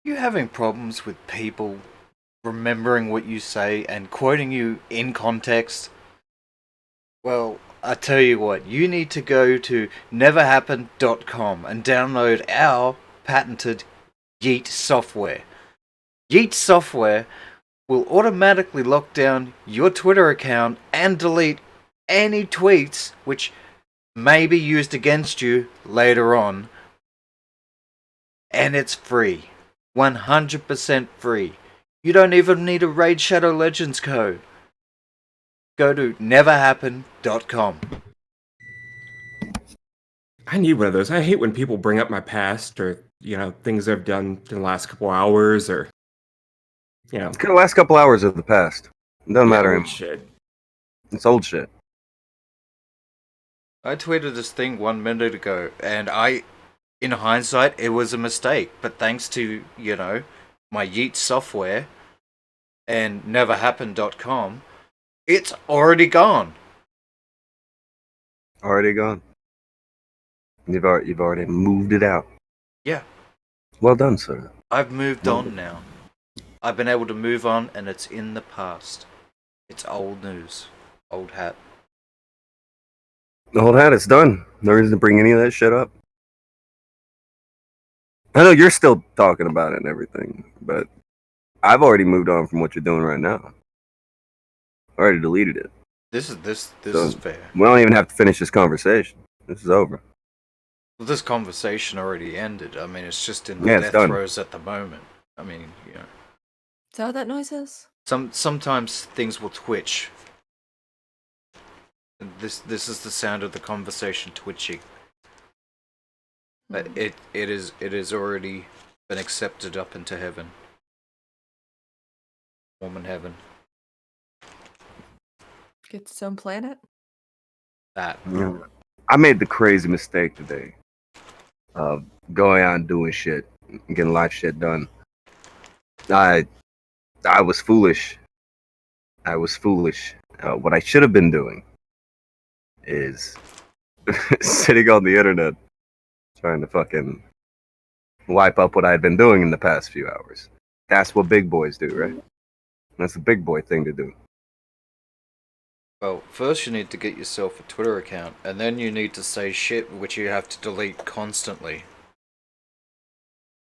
You having problems with people remembering what you say and quoting you in context? Well, I tell you what, you need to go to neverhappened.com and download our patented Yeet software. Yeet software will automatically lock down your Twitter account and delete any tweets which may be used against you later on. And it's free. 100% free. You don't even need a Raid Shadow Legends code. Go to neverhappen.com. I need one of those. I hate when people bring up my past or, things I've done in the last couple hours or, It's the last couple hours of the past. It doesn't matter anymore. Shit. It's old shit. I tweeted this thing 1 minute ago, and in hindsight, it was a mistake. But thanks to, my Yeet software and neverhappen.com, it's already gone. Already gone. You've already moved it out. Yeah. Well done, sir. I've moved on now. I've been able to move on, and it's in the past. It's old news. Old hat. The whole hat is done. No reason to bring any of that shit up. I know you're still talking about it and everything, but I've already moved on from what you're doing right now. I already deleted it. This is fair. We don't even have to finish this conversation. This is over. Well, this conversation already ended. I mean, it's just in the death throes at the moment. I mean, Is that what that noise is? Sometimes things will twitch. This is the sound of the conversation twitching. But it is already been accepted up into heaven. Woman heaven. Gets its own planet? That. Yeah. I made the crazy mistake today of going out and doing shit, getting life shit done. I was foolish. What I should have been doing is sitting on the internet trying to fucking wipe up what I had been doing in the past few hours. That's what big boys do, right? That's a big boy thing to do. Well, first you need to get yourself a Twitter account, and then you need to say shit which you have to delete constantly.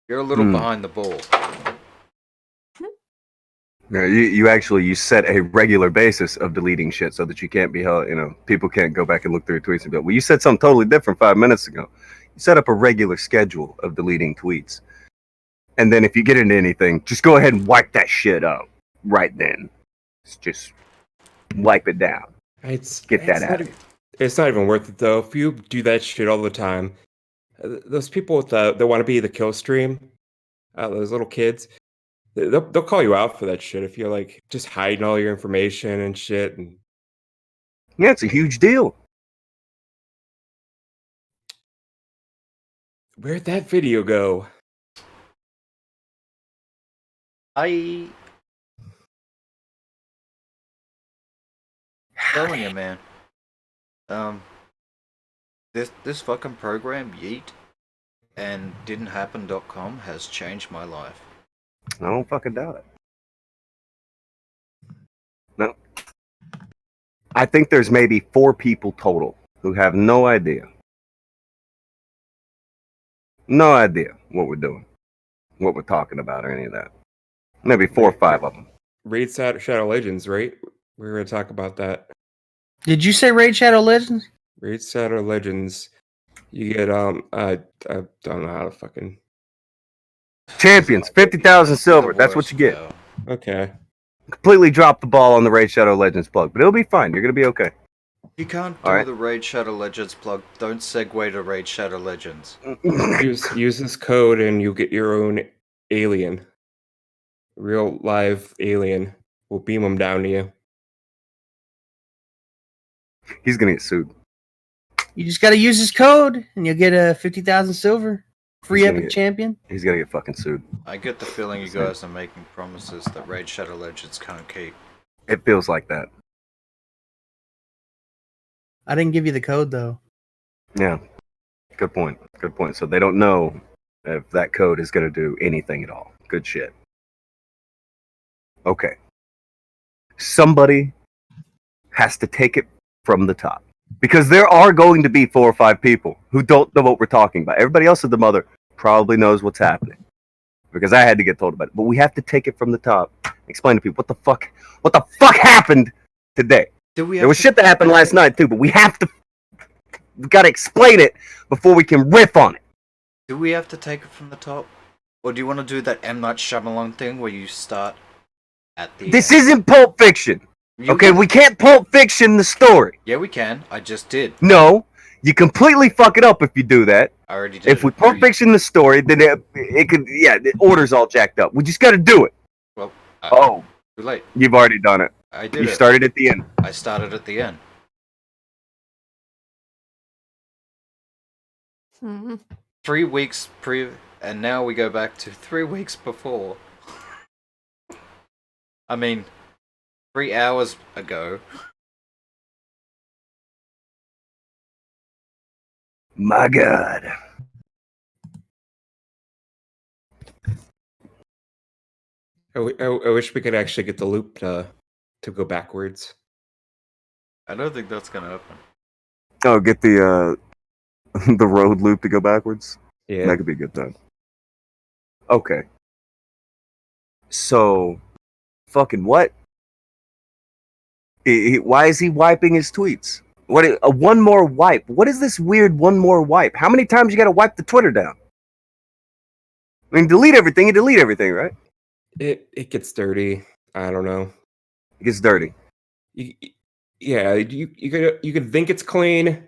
You're a little behind the ball. Yeah, you set a regular basis of deleting shit so that you can't be held, people can't go back and look through your tweets and be like, well, you said something totally different 5 minutes ago. You set up a regular schedule of deleting tweets. And then if you get into anything, just go ahead and wipe that shit out right then. Just wipe it down. Get that out of it. It's not even worth it, though. If you do that shit all the time, those people that want to be the kill stream, those little kids, they'll call you out for that shit if you're like just hiding all your information and shit. And yeah, it's a huge deal. Where'd that video go? I'm telling you, man. This fucking program, Yeet, and didn'thappen.com has changed my life. I don't fucking doubt it. No. I think there's maybe 4 people total who have no idea what we're doing, what we're talking about, or any of that. Maybe 4 or 5 of them. Raid Shadow Legends, right? We were going to talk about that. Did you say Raid Shadow Legends? Raid Shadow Legends. You get, I don't know how to fucking... Champions, 50,000 silver. That's what you get. Okay. Completely dropped the ball on the Raid Shadow Legends plug, but it'll be fine. You're going to be okay. You can't do the Raid Shadow Legends plug. Don't segue to Raid Shadow Legends. Use this code and you get your own alien. Real live alien. We'll beam them down to you. He's going to get sued. You just got to use his code and you'll get a 50,000 silver. Free epic champion. He's going to get fucking sued. I get the feeling you guys are making promises that Raid Shadow Legends can't keep. It feels like that. I didn't give you the code, though. Yeah. Good point. So they don't know if that code is going to do anything at all. Good shit. Okay. Somebody has to take it from the top. Because there are going to be 4 or 5 people who don't know what we're talking about. Everybody else at the mother probably knows what's happening. Because I had to get told about it. But we have to take it from the top. Explain to people what the fuck happened today. There was shit that happened last night too, but we gotta explain it before we can riff on it. Do we have to take it from the top? Or do you want to do that M. Night Shyamalan thing where you start At the This end. isn't Pulp Fiction. You Okay, can- we can't Pulp Fiction the story. Yeah, we can. I just did. No, you completely fuck it up if you do that. I already did. If we Pulp Fiction the story, then it could, yeah, the order's all jacked up. We just got to do it. Well, Oh, too late. you've already done it. I did You it. started at the end. I started at the end. Hmm. 3 weeks and now we go back to 3 weeks before. I mean, 3 hours ago. My God. I wish we could actually get the loop to go backwards. I don't think that's gonna happen. Oh, get the the road loop to go backwards. Yeah. That could be a good time. Okay. So, fucking what? Why is he wiping his tweets? What? A one more wipe? What is this weird one more wipe? How many times you got to wipe the Twitter down? I mean, delete everything. You delete everything, right? It gets dirty. I don't know. It gets dirty. Yeah, you could think it's clean,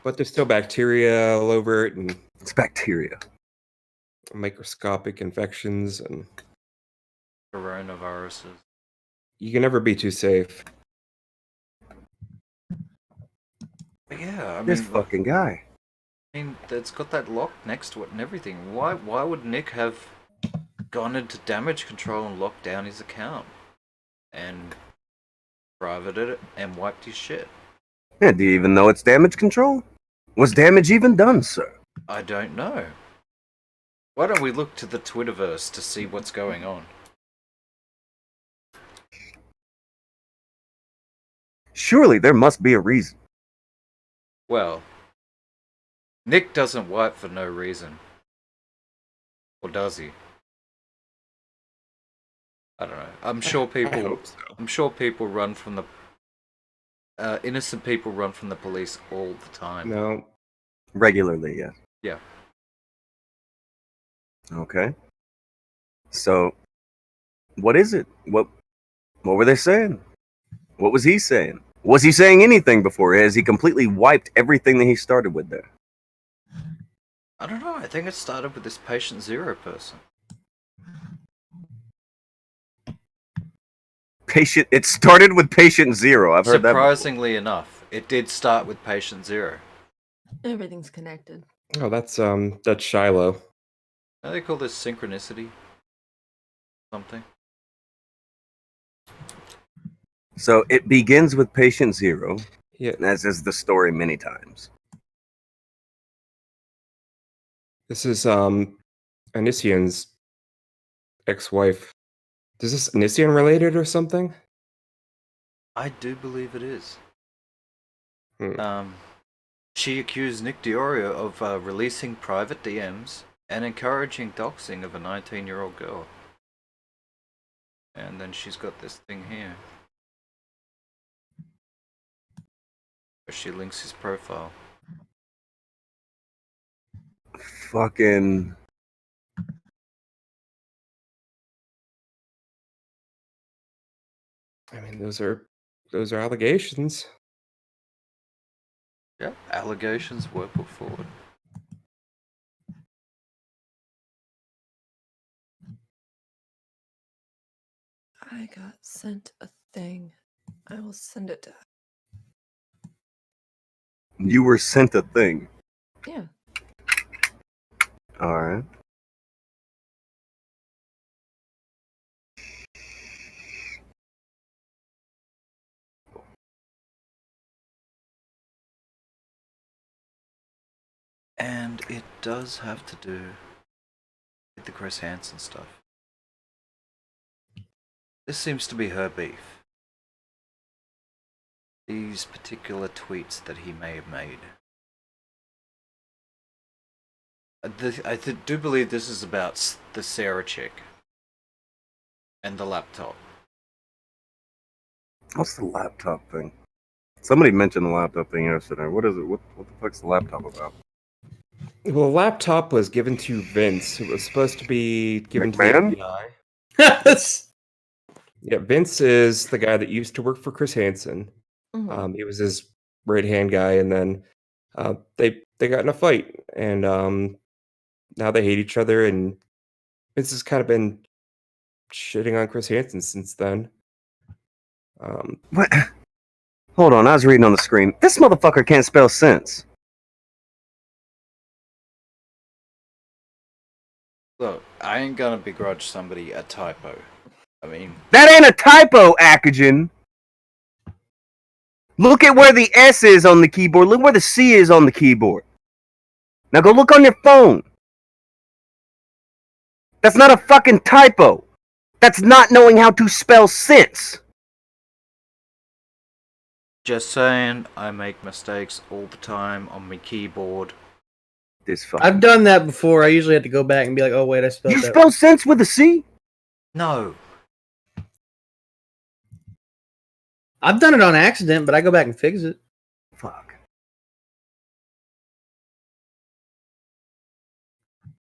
but there's still bacteria all over it and It's bacteria. microscopic infections, and Coronaviruses. you can never be too safe. But yeah, I This mean, fucking guy. it's got that lock next to it and everything. Why would Nick have gone into damage control and locked down his account and privated it and wiped his shit? Yeah, do you even know it's damage control? Was damage even done, sir? I don't know. Why don't we look to the Twitterverse to see what's going on? Surely there must be a reason. Well, Nick doesn't wipe for no reason. Or does he? I don't know. I'm sure I people hope so. I'm sure people run from the innocent people run from the police all the time. No, Regularly, yes. Yeah. Okay. So, what is it? What were they saying? What was he saying? Was he saying anything before? Has he completely wiped everything that he started with there? I don't know. I think it started with this patient zero person. It started with patient zero. I've heard that before. Surprisingly enough, it did start with patient zero. Everything's connected. oh, that's Shiloh. Now they call this synchronicity. Something. So it begins with patient zero, Yeah, as is the story many times. this is Anisian's ex-wife. Is this Anisian related or something? I do believe it is. Hmm. She accused Nick Deorio of releasing private DMs and encouraging doxing of a 19-year-old girl. And then she's got this thing here. Where she links his profile. Fucking. I mean, those are allegations. Yeah, allegations were put forward. I got sent a thing. I will send it to. You were sent a thing. Yeah. All right. And it does have to do with the Chris Hansen stuff. This seems to be her beef. These particular tweets that he may have made. I do believe this is about the Sarah chick. And the laptop. What's the laptop thing? Somebody mentioned the laptop thing yesterday. What is it? What the fuck's the laptop about? Well, the laptop was given to Vince. It was supposed to be given McMahon? to the FBI. Yeah, Vince is the guy that used to work for Chris Hansen. Mhm. He was his right hand guy, and then they got in a fight, and now they hate each other. And Vince has kind of been shitting on Chris Hansen since then. What? Hold on, I was reading on the screen. This motherfucker can't spell sense. Look, I ain't gonna begrudge somebody a typo. I mean, That ain't a typo, Akujin. Look at where the S is on the keyboard. Look where the C is on the keyboard. Now go look on your phone. That's not a fucking typo. That's not knowing how to spell sense. just saying, I make mistakes all the time on my keyboard. This fucking. I've done that before. I usually have to go back and be like, "Oh wait, I spelled You that." spell sense with a C? No. I've done it on accident, but I go back and fix it. Fuck.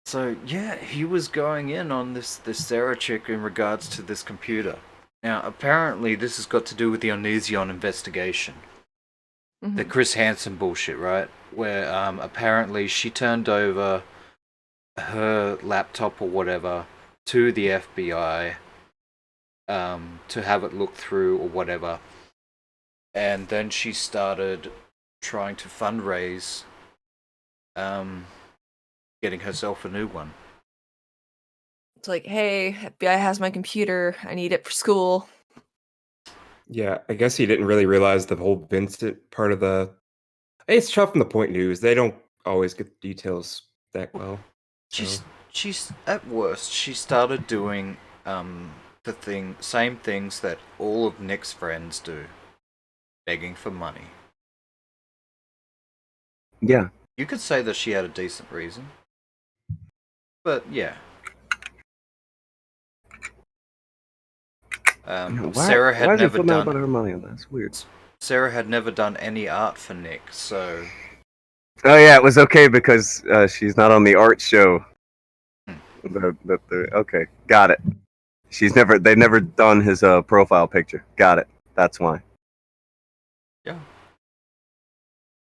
So yeah, he was going in on this Sarah chick in regards to this computer. Now apparently this has got to do with the Onision investigation. The Mhm. Chris Hansen bullshit, right? Where apparently she turned over her laptop or whatever to the FBI to have it looked through or whatever. And then she started trying to fundraise getting herself a new one. It's like, hey, FBI has my computer. I need it for school. Yeah, I guess he didn't really realize the whole Vincent part of the. It's tough from the point news. They don't always get the details that well. So. She's at worst. She started doing same things that all of Nick's friends do, begging for money. Yeah. You could say that she had a decent reason, but yeah. Sarah Why had is he never putting out about done. her money on that? That's weird. Sarah had never done any art for Nick, so Oh yeah, it was okay because she's not on the art show. Okay, got it. They've never done his profile picture. Got it. That's why. yeah.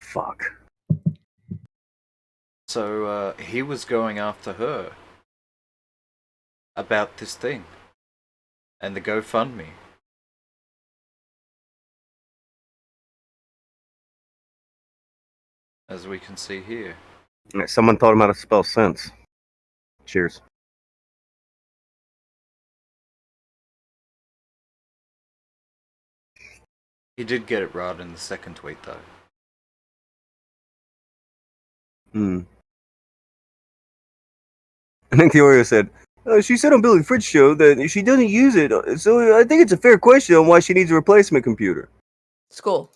Fuck. So he was going after her about this thing and the GoFundMe. As we can see here. Someone taught him how to spell sense. Cheers. He did get it right in the second tweet, though. I think Deorio said, she said on Billy Fritz show that she doesn't use it, so I think it's a fair question on why she needs a replacement computer. School.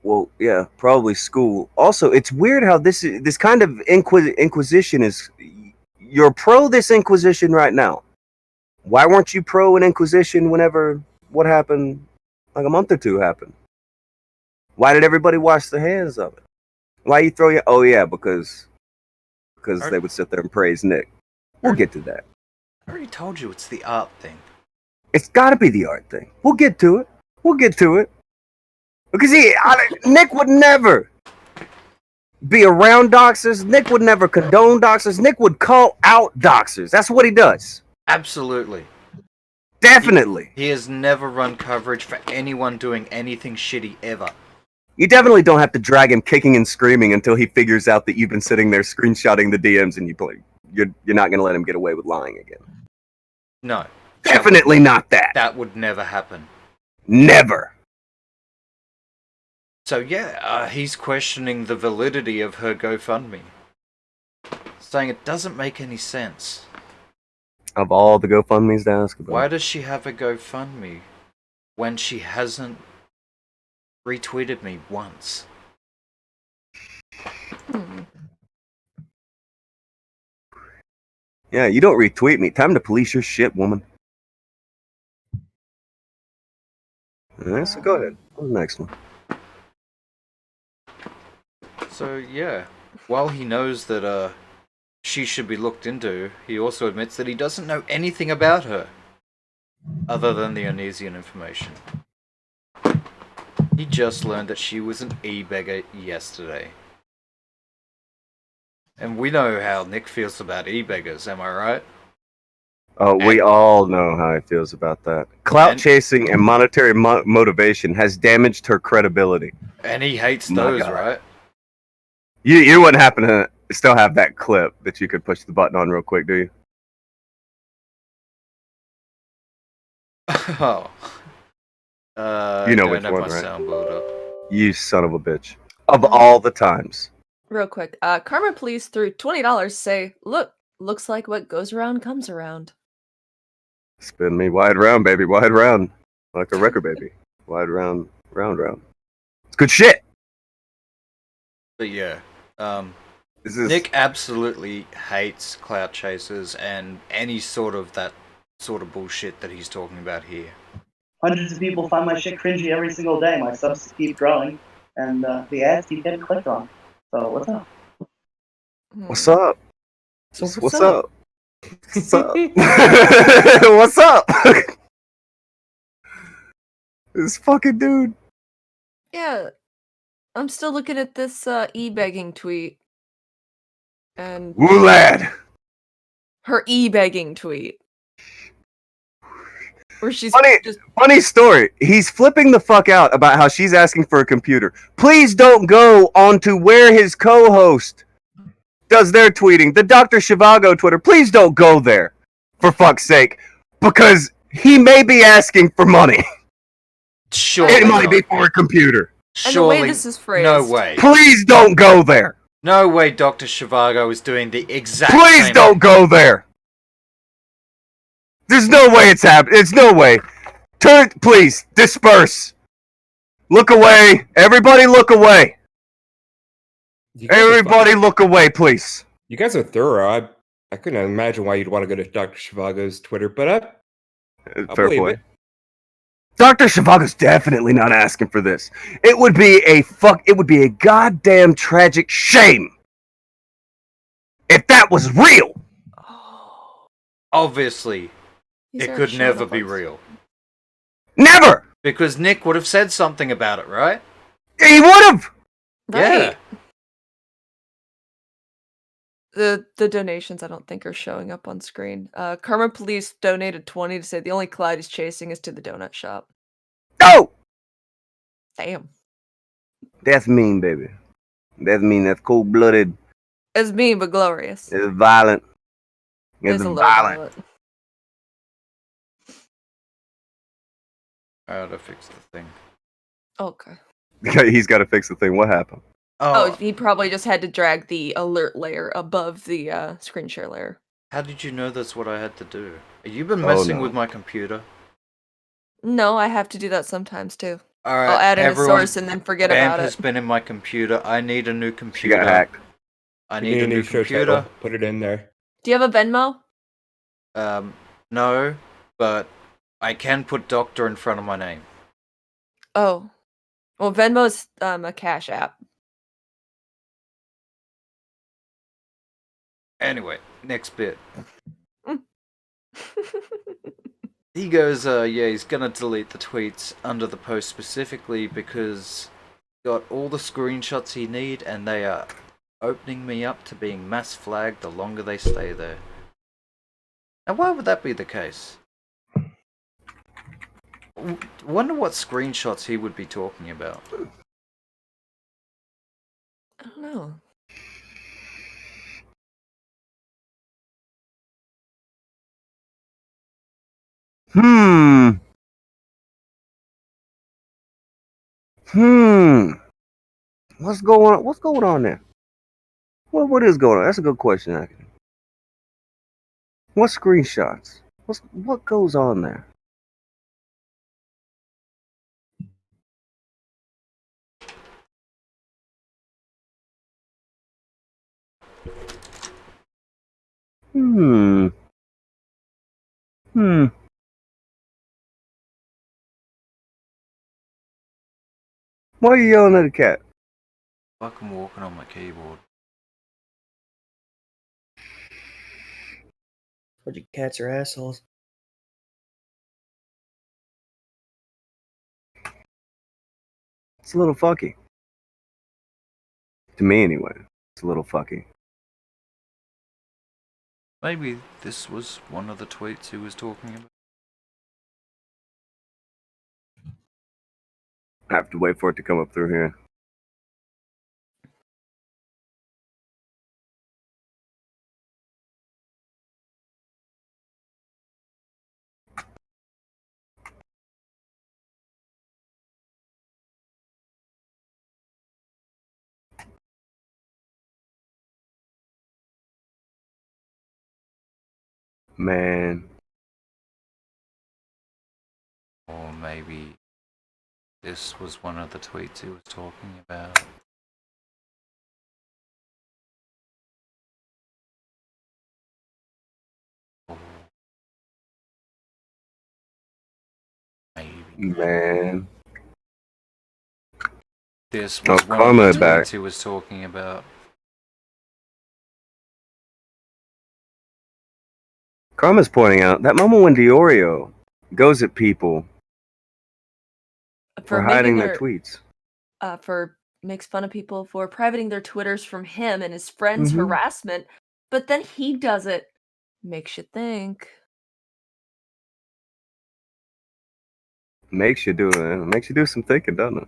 Well, yeah, probably school. Also, it's weird how this kind of inquisition is. You're pro this inquisition right now. Why weren't you pro an inquisition whenever what happened like a month or two happened? Why did everybody wash their hands of it? Why you throw your? Oh yeah, because they would sit there and praise Nick. We'll get to that. I already told you it's the art thing. It's got to be the art thing. We'll get to it. Because Nick would never be around doxers. Nick would never condone doxers. Nick would call out doxers. That's what he does. Absolutely. Definitely. He has never run coverage for anyone doing anything shitty ever. You definitely don't have to drag him kicking and screaming until he figures out that you've been sitting there screenshotting the DMs and you're not going to let him get away with lying again. No. Definitely not that. That would never happen. Never. So yeah, he's questioning the validity of her GoFundMe. Saying it doesn't make any sense. Of all the GoFundMes to ask about. Why does she have a GoFundMe when she hasn't retweeted me once? Yeah, you don't retweet me. Time to police your shit, woman. Alright, so go ahead. What's the next one? So yeah, while he knows that she should be looked into, he also admits that he doesn't know anything about her. other than the Onesian information. He just learned that she was an e-beggar yesterday. And we know how Nick feels about e-beggars, am I right? Oh, we all know how he feels about that. Clout chasing and monetary motivation has damaged her credibility. And he hates My those, God. right? You wouldn't happen to still have that clip that you could push the button on real quick, do you? Oh. You know I which don't have one, my right? soundboard up. You son of a bitch. Of all the times. Real quick, Karma Police threw $20 say, look, looks like what goes around comes around. Spin me wide round, baby, wide round. Like a record, baby. Wide round, round. It's good shit. But yeah, This is Nick absolutely hates clout chasers and any sort of that sort of bullshit that he's talking about here. Hundreds of people find my shit cringy every single day. My subs keep growing, and the ads keep getting clicked on. So what's up? what's up? So What's up? What's up? What's up? This fucking dude. Yeah, I'm still looking at this e-begging tweet. And Woo lad. her e-begging tweet. Where she's just... Funny story. He's flipping the fuck out about how she's asking for a computer. Please don't go on to where his co-host does their tweeting. The Dr. Shivago Twitter. Please don't go there. For fuck's sake. Because he may be asking for money. Surely It might not. be for a computer. And the way Surely, this is phrased. no way. Please don't go there. No way Dr. Shivago is doing the exact Please same don't go there. There's no way it's happening. There's no way. Turn, please, disperse. Look away. Everybody look away. Everybody look away, please. You guys are thorough. I couldn't imagine why you'd want to go to Dr. Shivago's Twitter, but I'll Fair believe play. it. Dr. Shivago's definitely not asking for this. It would be a goddamn tragic shame if that was real. Obviously, These it are could shown never up be on- real. Never. Because Nick would have said something about it, right? He would have. Right. Yeah. The donations I don't think are showing up on screen. Karma Police donated 20 to say the only cloud he's chasing is to the donut shop. No. Damn. That's mean, baby. That's mean. That's cold-blooded. It's mean but glorious. It's violent. It's It's a little violent. violent. I had to fix the thing. Okay. He's got to fix the thing. What happened? Oh, he probably just had to drag the alert layer above the screen share layer. How did you know that's what I had to do? Have you been messing no. with my computer? No, I have to do that sometimes too. Alright, I'll add in a everyone, source and then forget Vamp about has it. been in my computer. I need a new She computer. got hacked. I You need a new show computer. title. Put it in there. Do you have a Venmo? No, but I can put doctor in front of my name. Oh. Well, Venmo's a cash app. Anyway, next bit. He goes, he's gonna delete the tweets under the post specifically because he got all the screenshots he need and they are opening me up to being mass flagged the longer they stay there. And why would that be the case? Wonder what screenshots he would be talking about. I don't know. What's going on? What's going on there? What is going on? That's a good question, actually. What screenshots? What goes on there? Why are you yelling at a cat? Fucking walking on my keyboard. Told you cats are assholes. It's a little fucky. To me, anyway. It's a little fucky. Maybe this was one of the tweets he was talking about. I have to wait for it to come up through here. Man. Or maybe this was one of the tweets he was talking about. Or maybe Man. this was one Karma of the back. tweets he was talking about. Karma's pointing out that moment when Deorio goes at people for hiding their tweets. For makes fun of people for privating their Twitters from him and his friends' Mhm. harassment, but then he does it. Makes you think. Makes you do some thinking, doesn't it?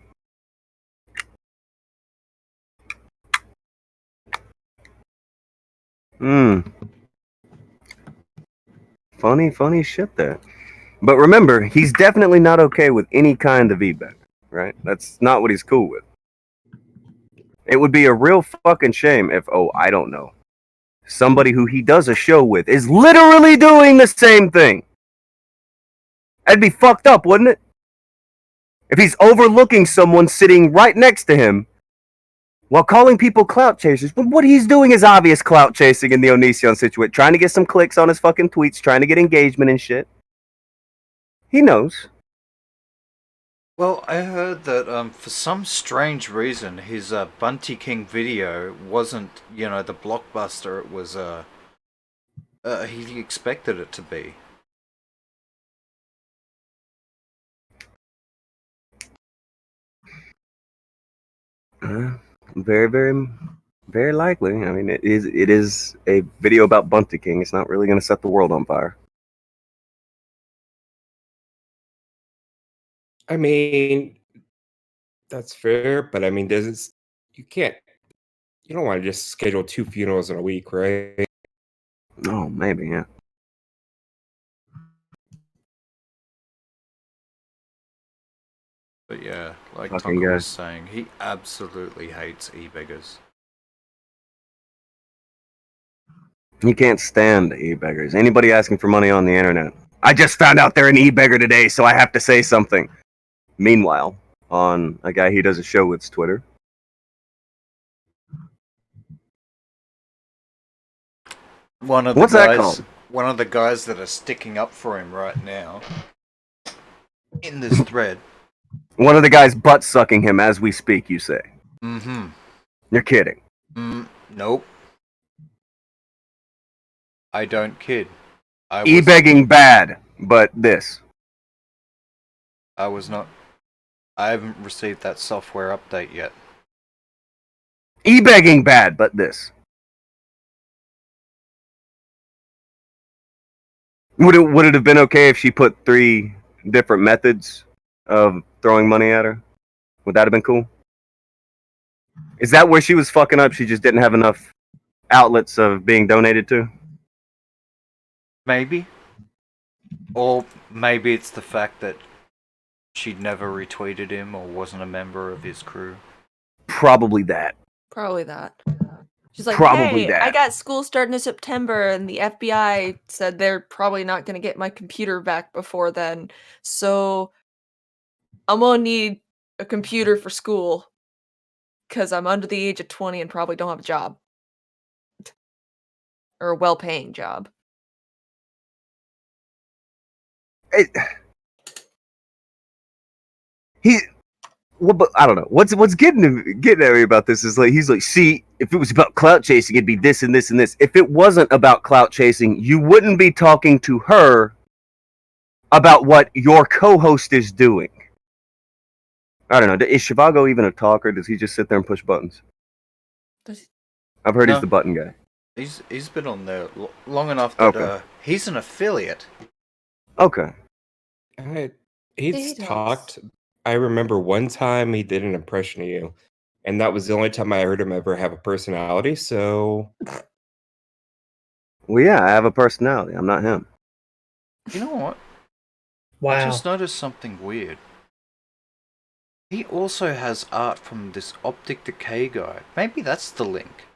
Funny shit there. But remember, he's definitely not okay with any kind of e-bet, right? That's not what he's cool with. It would be a real fucking shame if, I don't know, somebody who he does a show with is literally doing the same thing. That'd be fucked up, wouldn't it? If he's overlooking someone sitting right next to him while calling people clout chasers. But what he's doing is obvious clout chasing in the Onision situation. Trying to get some clicks on his fucking tweets, trying to get engagement and shit. He knows. Well, I heard that for some strange reason his Bunty King video wasn't, the blockbuster it was he expected it to be. Very, very, very likely. I mean, it is a video about Bunty King. It's not really going to set the world on fire. I mean, that's fair, but I mean, you don't want to just schedule 2 funerals in a week, right? Oh, maybe, yeah. But yeah, like Fucking Tonka guy. was saying, he absolutely hates e-beggars. He can't stand e-beggars. Anybody asking for money on the internet. I just found out they're an e-beggar today, so I have to say something. Meanwhile, on a guy he does a show with's Twitter. What's that called? One of the guys that are sticking up for him right now in this thread. One of the guys butt sucking him as we speak, you say. Mm-hmm. You're kidding. Nope. I don't kid. E-begging bad, but this. I was not. I haven't received that software update yet. E-begging bad, but this. Would it have been okay if she put 3 different methods of throwing money at her? Would that have been cool? Is that where she was fucking up? She just didn't have enough outlets of being donated to? Maybe. Or maybe it's the fact that she'd never retweeted him or wasn't a member of his crew. Probably that. Probably that. She's like, Probably hey, that. I got school starting in September, and the FBI said they're probably not going to get my computer back before then. So I'm going to need a computer for school because I'm under the age of 20 and probably don't have a job. Or a well-paying job. But I don't know. What's getting at me about this is like he's like, see, if it was about clout chasing, it'd be this and this and this. If it wasn't about clout chasing, you wouldn't be talking to her about what your co-host is doing. I don't know. Is Shivago even a talker? Does he just sit there and push buttons? Does- I've heard No. he's the button guy. He's been on there long enough that Okay. he's an affiliate. Okay. He's does. talked. I remember one time he did an impression of you, and that was the only time I heard him ever have a personality. So Well, yeah, I have a personality. I'm not him. You know what? I Wow. just noticed something weird. He also has art from this optic decay guy. Maybe that's the link.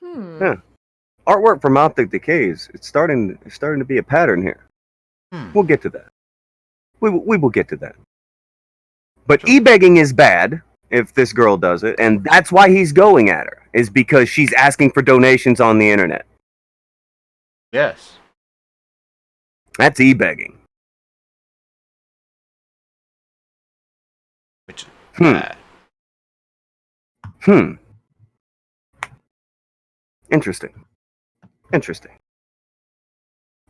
Yeah. Artwork from Optic Decays. It's starting to be a pattern here. We'll get to that. We will get to that. But Sure. e-begging is bad if this girl does it, and that's why he's going at her, is because she's asking for donations on the internet. Yes. That's e-begging. Which is Hmm. bad. Interesting.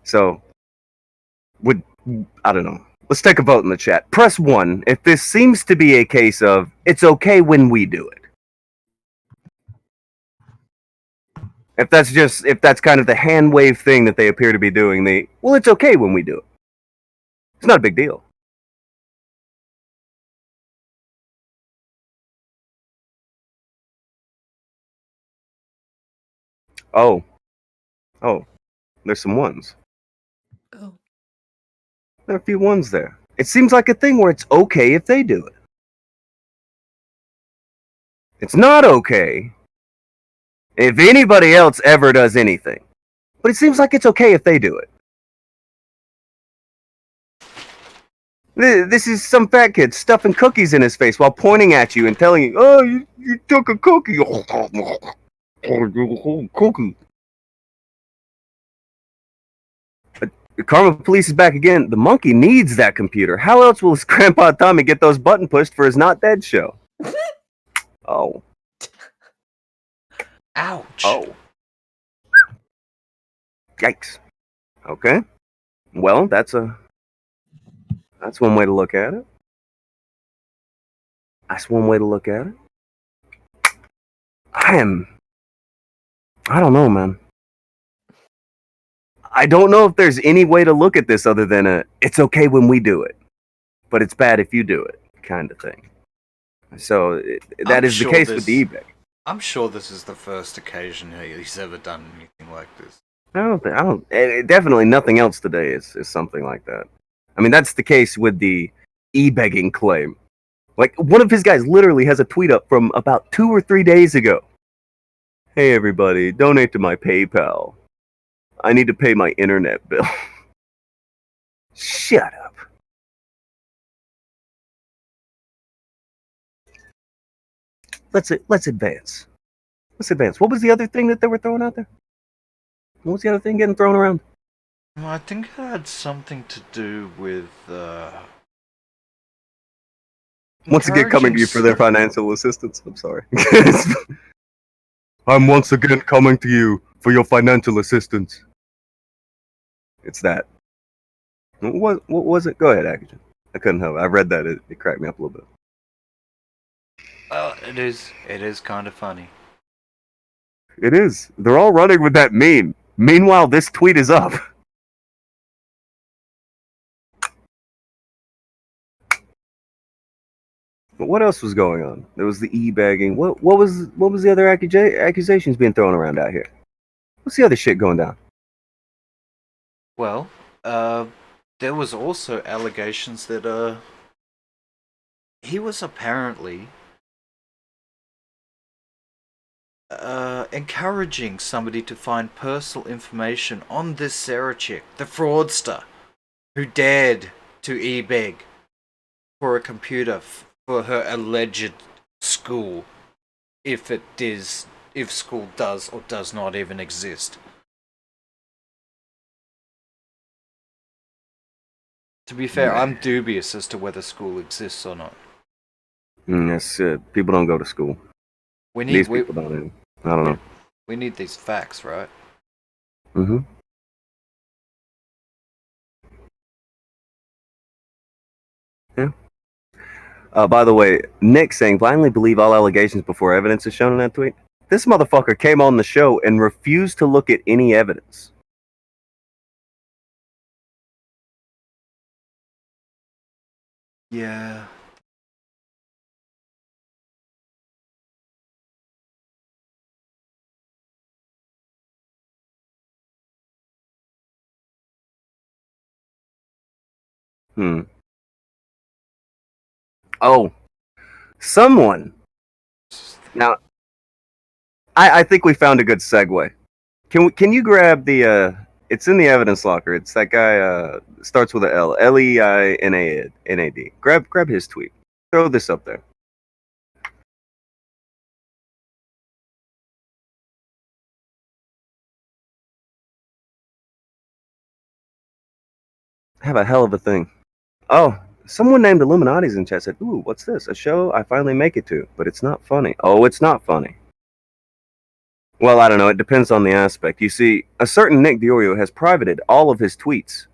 So, I don't know. Let's take a vote in the chat. Press 1 if this seems to be a case of it's okay when we do it. If that's kind of the hand wave thing that they appear to be doing, well, it's okay when we do it. It's not a big deal. Oh, there's some ones. Oh. There are a few ones there. It seems like a thing where it's okay if they do it. It's not okay if anybody else ever does anything. But it seems like it's okay if they do it. This is some fat kid stuffing cookies in his face while pointing at you and telling you, "Oh, you took a cookie." Cookie. The Karma Police is back again. The monkey needs that computer. How else will his grandpa Tommy get those button pushed for his Not Dead show? Oh. Ouch. Oh. Yikes. Okay. Well, that's one way to look at it. That's one way to look at it. I don't know, man. I don't know if there's any way to look at this other than it's okay when we do it, but it's bad if you do it kind of thing. So that I'm is the sure case this- with the eBay. I'm sure this is the first occasion he's ever done anything like this. Definitely nothing else today is something like that. I mean, that's the case with the e-begging claim. Like, one of his guys literally has a tweet up from about 2 or 3 days ago. Hey, everybody, donate to my PayPal. I need to pay my internet bill. Shut up. Let's advance. Let's advance. What was the other thing that they were throwing out there? What was the other thing getting thrown around? Well, I think it had something to do with Once again, coming to you for their financial assistance. I'm sorry. I'm once again coming to you for your financial assistance. It's that. What was it? Go ahead, Akujin. I couldn't help it. I read that. It cracked me up a little bit. It is kind of funny. It is. They're all running with that meme. Meanwhile, this tweet is up. But what else was going on? There was the e-bagging. What was the other accusations being thrown around out here? What's the other shit going down? Well, there was also allegations that he was apparently encouraging somebody to find personal information on this Sarah chick, the fraudster, who dared to e-beg for a computer for her alleged school, if school does or does not even exist. To be fair, I'm dubious as to whether school exists or not. That's it. People don't go to school. These people don't even. I don't know. We need these facts, right? Mm-hmm. Yeah. By the way, Nick saying blindly believe all allegations before evidence is shown in that tweet. This motherfucker came on the show and refused to look at any evidence. Yeah. Oh, someone. Now, I think we found a good segue. Can you grab the it's in the evidence locker. It's that guy starts with a L. Leinad. Grab his tweet. Throw this up there. Have a hell of a thing. Oh, someone named Illuminati's in chat said, "Ooh, what's this? A show I finally make it to, but it's not funny." Oh, it's not funny. Well, I don't know. It depends on the aspect. You see, a certain Nick Deorio has privated all of his tweets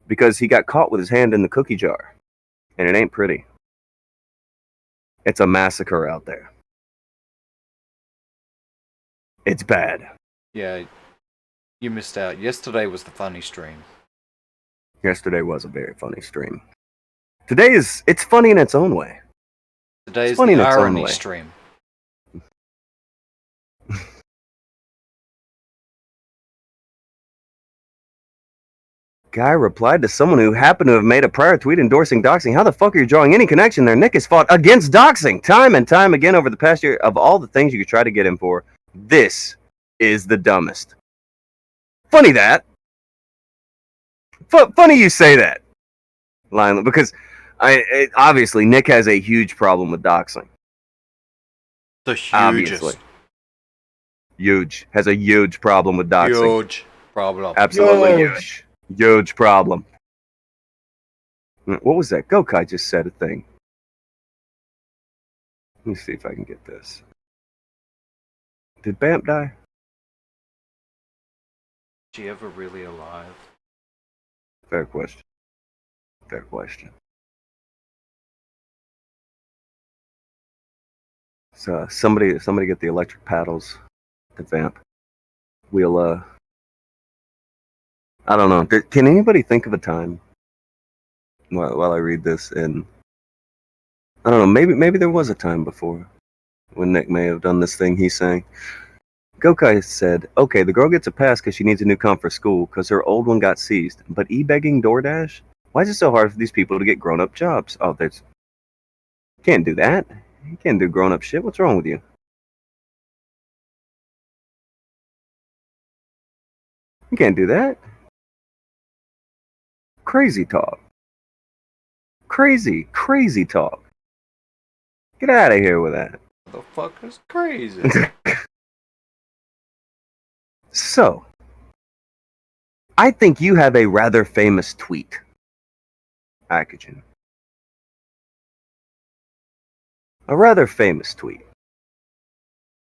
because he got caught with his hand in the cookie jar, and it ain't pretty. It's a massacre out there. It's bad. Yeah, you missed out. Yesterday was the funny stream. Yesterday was a very funny stream. Today it's funny in its own way. Today's It's funny the in its own irony way. stream. Guy replied to someone who happened to have made a prior tweet endorsing doxing. How the fuck are you drawing any connection there? Nick has fought against doxing time and time again over the past year. Of all the things you could try to get him for, this is the dumbest. Funny that. Funny you say that, Lionel, because obviously Nick has a huge problem with doxing. The hugest. Obviously. Huge. Has a huge problem with doxing. Huge problem. Absolutely huge. Huge problem. What was that? Gokai just said a thing. Let me see if I can get this. Did Vamp die? Is she ever really alive? Fair question. Fair question. So somebody get the electric paddles to Vamp. We'll I don't know. Can anybody think of a time while I read this? And I don't know. Maybe there was a time before when Nick may have done this thing he's saying. Gokai said, "Okay, the girl gets a pass because she needs a new comp for school because her old one got seized. But e-begging DoorDash? Why is it so hard for these people to get grown-up jobs? Oh, can't do that. You can't do grown-up shit. What's wrong with you?" You can't do that. Crazy talk. Crazy talk. Get out of here with that. The fucker's crazy. So, I think you have a rather famous tweet, Akujin. A rather famous tweet.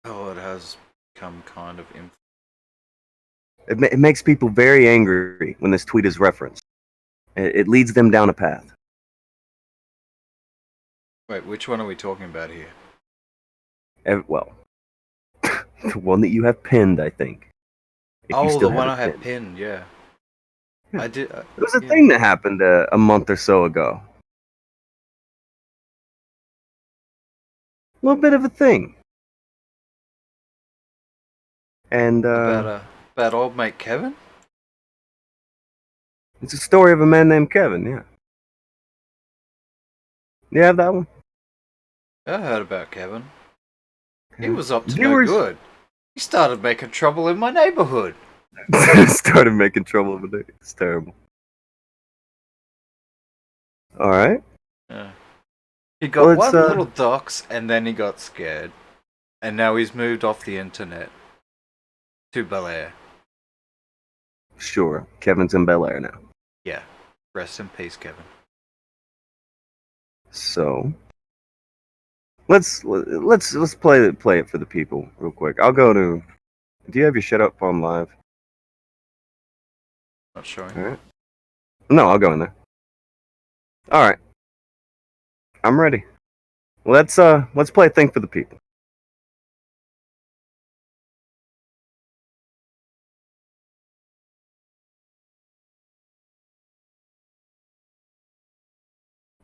Oh, it has become kind of It makes people very angry when this tweet is referenced. It leads them down a path. Wait, which one are we talking about here? Well, the one that you have pinned, I think. If you Oh, still the one I have it had pinned, yeah. Yeah. I did. It was a yeah. thing that happened a month or so ago. A little bit of a thing. And About old mate Kevin? it's a story of a man named Kevin, yeah. You have that one? I heard about Kevin. He Okay. was up to Viewers- no good. He started making trouble in my neighborhood. Started making trouble with it. It's terrible. Alright. Yeah. He got Well, one it's, little dox and then he got scared. And now he's moved off the internet to Bel Air. Sure. Kevin's in Bel Air now. Yeah. Rest in peace, Kevin. So let's play it for the people real quick. I'll go to. Do you have your shit up on live? Not showing. All right. No, I'll go in there. All right. I'm ready. let's play a thing for the people.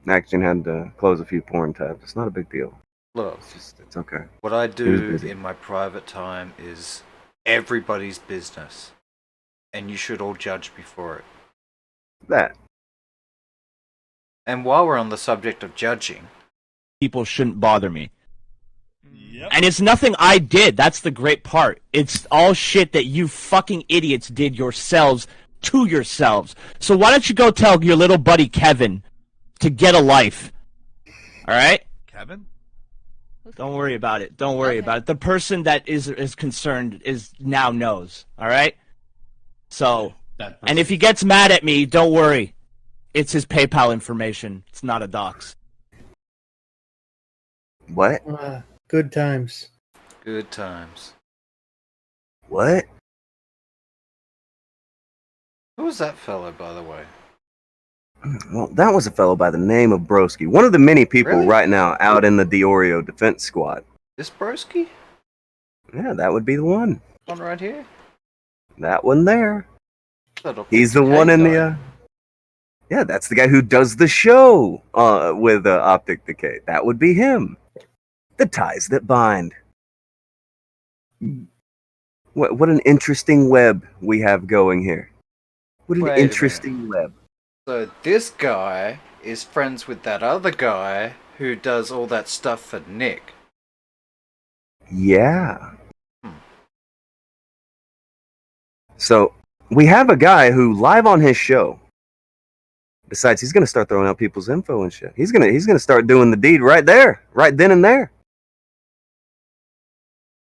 Action had to close a few porn tabs. It's not a big deal. Look, It's okay. what I was do busy. in my private time is everybody's business, and you should all judge me for it. That. And while we're on the subject of judging, people shouldn't bother me. Yep. And it's nothing I did. That's the great part. It's all shit that you fucking idiots did yourselves to yourselves. So why don't you go tell your little buddy Kevin to get a life? All right? Kevin? Don't worry about it. Don't worry about it. The person that is concerned is now knows. All right? So, and if he gets mad at me, don't worry. It's his PayPal information. It's not a dox. What? Good times. good times. What? Who was that fellow, by the way? Well, that was a fellow by the name of Broski. One of the many people Really? right now out in the Deorio defense squad. This broski? Yeah, that would be the one. One right here? That one there. Little He's the 50K one in guy. the... Yeah, that's the guy who does the show with Optic Decay. That would be him. The ties that bind. What an interesting web we have going here. What an Wait a interesting web. So this guy is friends with that other guy who does all that stuff for Nick. Yeah. So we have a guy who live on his show decides he's gonna start throwing out people's info and shit. He's gonna start doing the deed right there, right then and there.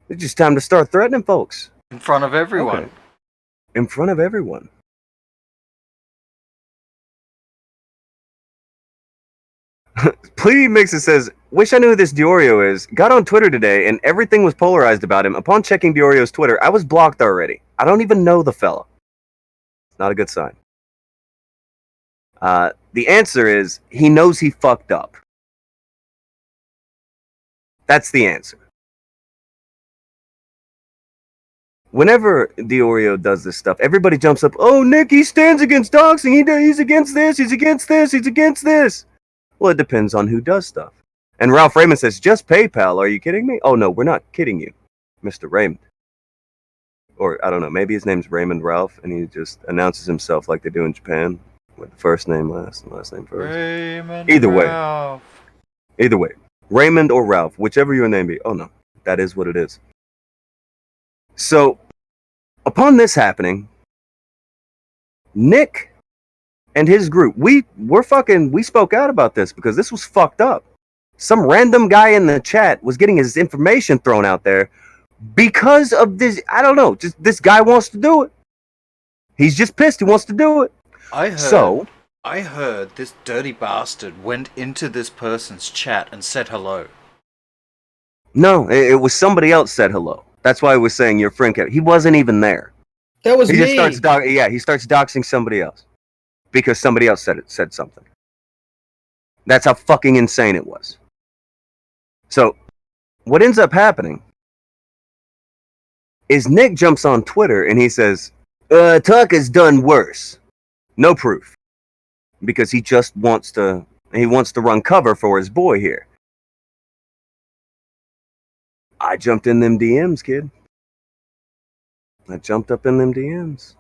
It's just time to start threatening folks In front of everyone. Okay. In front of everyone. Plea Mixer says, wish I knew who this Deorio is. Got on Twitter today and everything was polarized about him. Upon checking Deorio's Twitter, I was blocked already. I don't even know the fella. It's not a good sign. The answer is, he knows he fucked up. That's the answer. Whenever Deorio does this stuff, everybody jumps up, oh, Nick, he stands against doxing. He's against this, he's against this, he's against this. Well, it depends on who does stuff. And Ralph Raymond says, just PayPal. Are you kidding me? Oh, no, we're not kidding you, Mr. Raymond. Or, I don't know, maybe his name's Raymond Ralph, and he just announces himself like they do in Japan, with the first name last and last name first. Raymond Either way. Ralph. Either way. Raymond or Ralph, whichever your name be. Oh, no, that is what it is. So, upon this happening, Nick and his group, we spoke out about this because this was fucked up. Some random guy in the chat was getting his information thrown out there because of this. I don't know. Just this guy wants to do it. He's just pissed. He wants to do it. I heard this dirty bastard went into this person's chat and said hello. No, it was somebody else said hello. That's why I was saying your friend Kevin. He wasn't even there. That was He me. just starts he starts doxing somebody else because somebody else said something. That's how fucking insane it was. So, what ends up happening is Nick jumps on Twitter and he says, Tonka's done worse. No proof. Because he just wants to run cover for his boy here. I jumped in them DMs, kid. I jumped up in them DMs.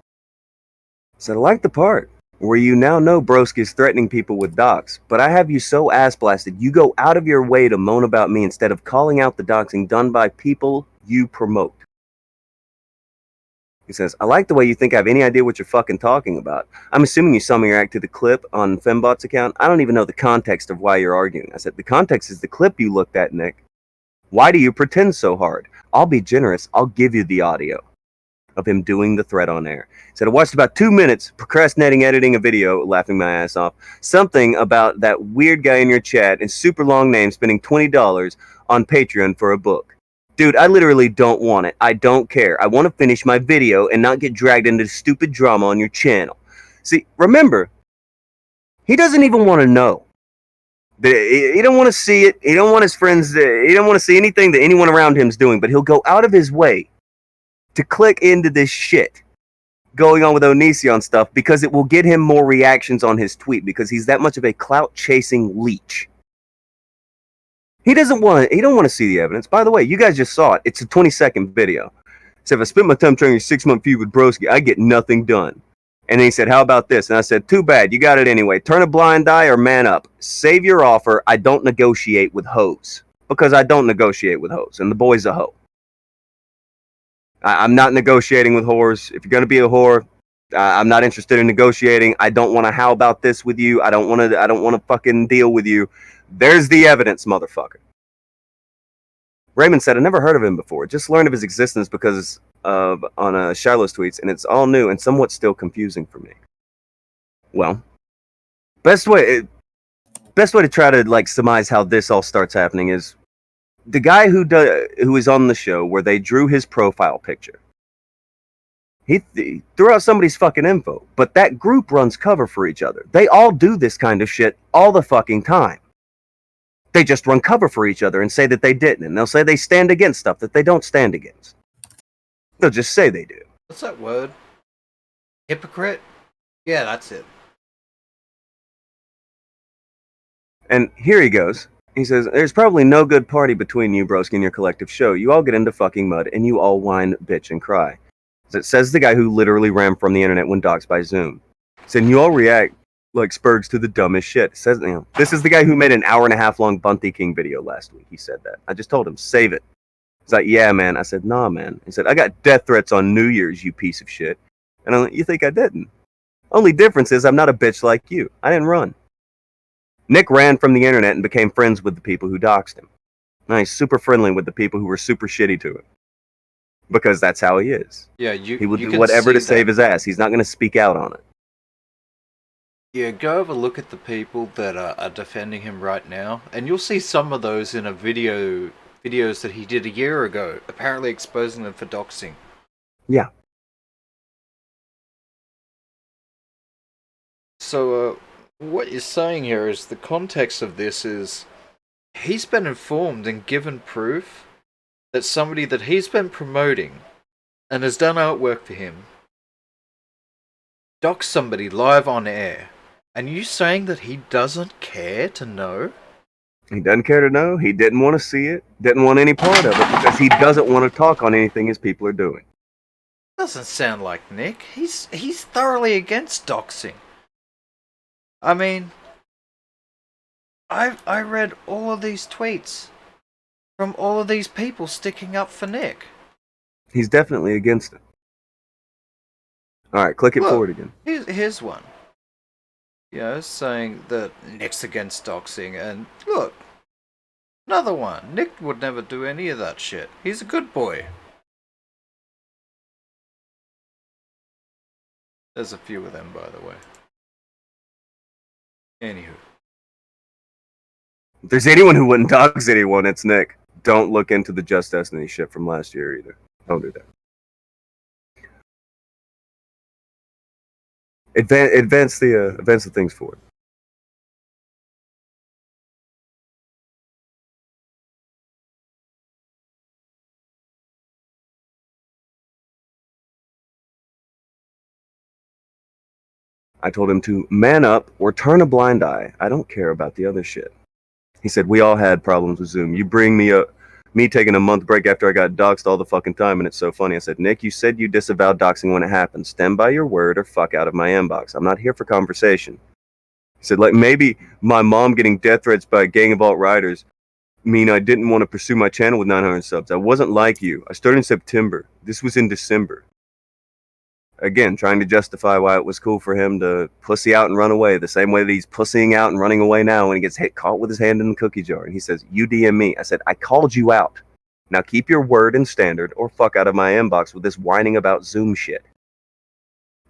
Said, I like the part where you now know Broski is threatening people with docs, but I have you so ass blasted, you go out of your way to moan about me instead of calling out the doxing done by people you promote. He says, I like the way you think I have any idea what you're fucking talking about. I'm assuming you saw me react to the clip on Fembot's account. I don't even know the context of why you're arguing. I said, the context is the clip you looked at, Nick. Why do you pretend so hard? I'll be generous. I'll give you the audio of him doing the threat on air. He said, I watched about 2 minutes, procrastinating editing a video, laughing my ass off. Something about that weird guy in your chat and super long name spending $20 on Patreon for a book. Dude, I literally don't want it. I don't care. I want to finish my video and not get dragged into stupid drama on your channel. See, remember, he doesn't even want to know. He don't want to see it. He don't want his friends. He don't want to see anything that anyone around him is doing. But he'll go out of his way to click into this shit going on with Onision stuff because it will get him more reactions on his tweet because he's that much of a clout chasing leech. He don't want to see the evidence. By the way, you guys just saw it. It's a 20-second video. So if I spent my time trying a 6-month feud with Broski, I get nothing done. And then he said, how about this? And I said, too bad. You got it anyway. Turn a blind eye or man up. Save your offer. I don't negotiate with hoes. Because I don't negotiate with hoes. And the boy's a hoe. I'm not negotiating with whores. If you're going to be a whore, I'm not interested in negotiating. I don't want to how about this with you. I don't want to fucking deal with you. There's the evidence, motherfucker. Raymond said, I never heard of him before. Just learned of his existence because on Shiloh's tweets, and it's all new and somewhat still confusing for me. Well, best way to try to like surmise how this all starts happening is the guy who is on the show where they drew his profile picture. He threw out somebody's fucking info, but that group runs cover for each other. They all do this kind of shit all the fucking time. They just run cover for each other and say that they didn't, and they'll say they stand against stuff that they don't stand against. They'll just say they do. What's that word? Hypocrite? Yeah, that's it. And here he goes. He says, there's probably no good party between you, broski, and your collective show. You all get into fucking mud, and you all whine, bitch, and cry. It says the guy who literally ran from the internet when doxxed by Zoom. Saying you all react like Spurgs to the dumbest shit. Says, this is the guy who made an 1.5-hour long Bunty King video last week. He said that. I just told him, save it. He's like, yeah, man. I said, nah, man. He said, I got death threats on New Year's, you piece of shit. And I'm like, you think I didn't? Only difference is I'm not a bitch like you. I didn't run. Nick ran from the internet and became friends with the people who doxed him. Now he's super friendly with the people who were super shitty to him. Because that's how he is. Yeah, he will do whatever to save his ass. He's not going to speak out on it. Yeah, go have a look at the people that are defending him right now, and you'll see some of those in videos that he did a year ago, apparently exposing them for doxing. Yeah. So, what you're saying here is the context of this is he's been informed and given proof that somebody that he's been promoting and has done artwork for him doxed somebody live on air. And you saying that he doesn't care to know? He doesn't care to know. He didn't want to see it. Didn't want any part of it because he doesn't want to talk on anything his people are doing. Doesn't sound like Nick. He's thoroughly against doxing. I mean, I read all of these tweets from all of these people sticking up for Nick. He's definitely against it. All right, click it forward again. Here's one. You know, saying that Nick's against doxing, and look, another one. Nick would never do any of that shit. He's a good boy. There's a few of them, by the way. Anywho. If there's anyone who wouldn't dox anyone, it's Nick. Don't look into the Just Destiny shit from last year either. Don't do that. Advance the things forward. I told him to man up or turn a blind eye. I don't care about the other shit. He said, we all had problems with Zoom. You bring me taking a month break after I got doxxed all the fucking time, and it's so funny. I said, Nick, you said you disavowed doxing when it happened. Stand by your word or fuck out of my inbox. I'm not here for conversation. He said, like, maybe my mom getting death threats by a gang of alt-riders mean I didn't want to pursue my channel with 900 subs. I wasn't like you. I started in September. This was in December. Again, trying to justify why it was cool for him to pussy out and run away, the same way that he's pussying out and running away now when he gets caught with his hand in the cookie jar. And he says, you DM me. I said, I called you out. Now keep your word and standard or fuck out of my inbox with this whining about Zoom shit.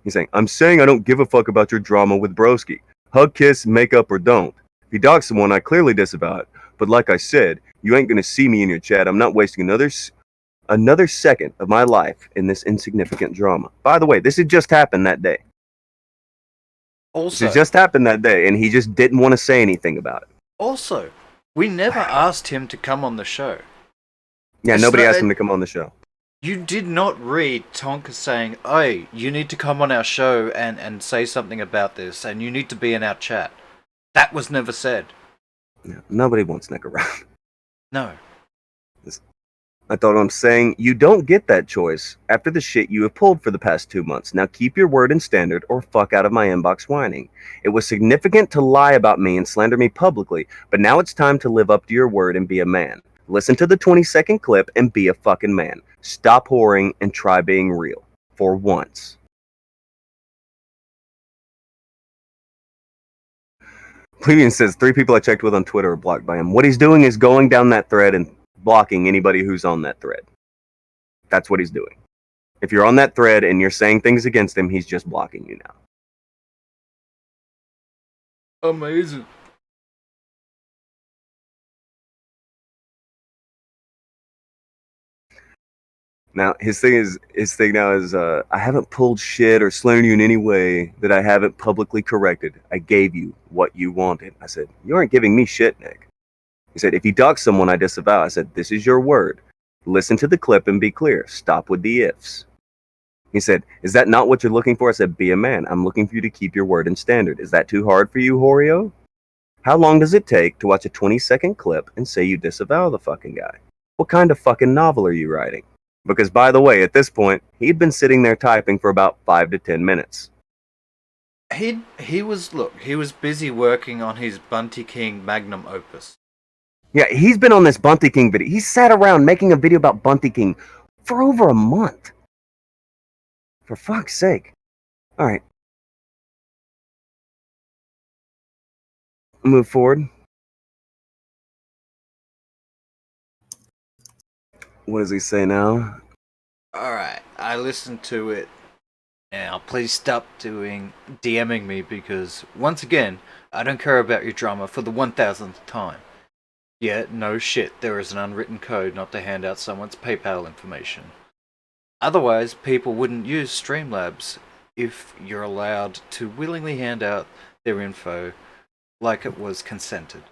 He's saying, I'm saying I don't give a fuck about your drama with Broski. Hug, kiss, make up, or don't. If you dog someone, I clearly disavow it. But like I said, you ain't gonna see me in your chat. I'm not wasting another second of my life in this insignificant drama. By the way, this had just happened that day. Also, This had just happened that day, and he just didn't want to say anything about it. Also, we never asked him to come on the show. Yeah, It's nobody not- asked him to come on the show. You did not read Tonka saying, "Hey, you need to come on our show and say something about this, and you need to be in our chat." That was never said. Yeah, nobody wants Nick around. No. I thought I'm saying you don't get that choice after the shit you have pulled for the past 2 months. Now keep your word and standard or fuck out of my inbox whining. It was significant to lie about me and slander me publicly, but now it's time to live up to your word and be a man. Listen to the 20-second clip and be a fucking man. Stop whoring and try being real. For once. Plebeian says 3 people I checked with on Twitter are blocked by him. What he's doing is going down that thread and blocking anybody who's on that thread. That's what he's doing. If you're on that thread and you're saying things against him, he's just blocking you now. Amazing. Now his thing now is I haven't pulled shit or slandered you in any way that I haven't publicly corrected. I gave you what you wanted. I said, you aren't giving me shit, Nick. He said, if you dox someone, I disavow. I said, this is your word. Listen to the clip and be clear. Stop with the ifs. He said, is that not what you're looking for? I said, be a man. I'm looking for you to keep your word and standard. Is that too hard for you, Horio? How long does it take to watch a 20-second clip and say you disavow the fucking guy? What kind of fucking novel are you writing? Because, by the way, at this point, he'd been sitting there typing for about 5 to 10 minutes. He was busy working on his Bunty King magnum opus. Yeah, he's been on this Bunty King video. He sat around making a video about Bunty King for over a month. For fuck's sake. Alright. Move forward. What does he say now? Alright, I listened to it. Now, please stop DMing me because, once again, I don't care about your drama for the 1000th time. Yeah, no shit, there is an unwritten code not to hand out someone's PayPal information. Otherwise, people wouldn't use Streamlabs if you're allowed to willingly hand out their info like it was consented.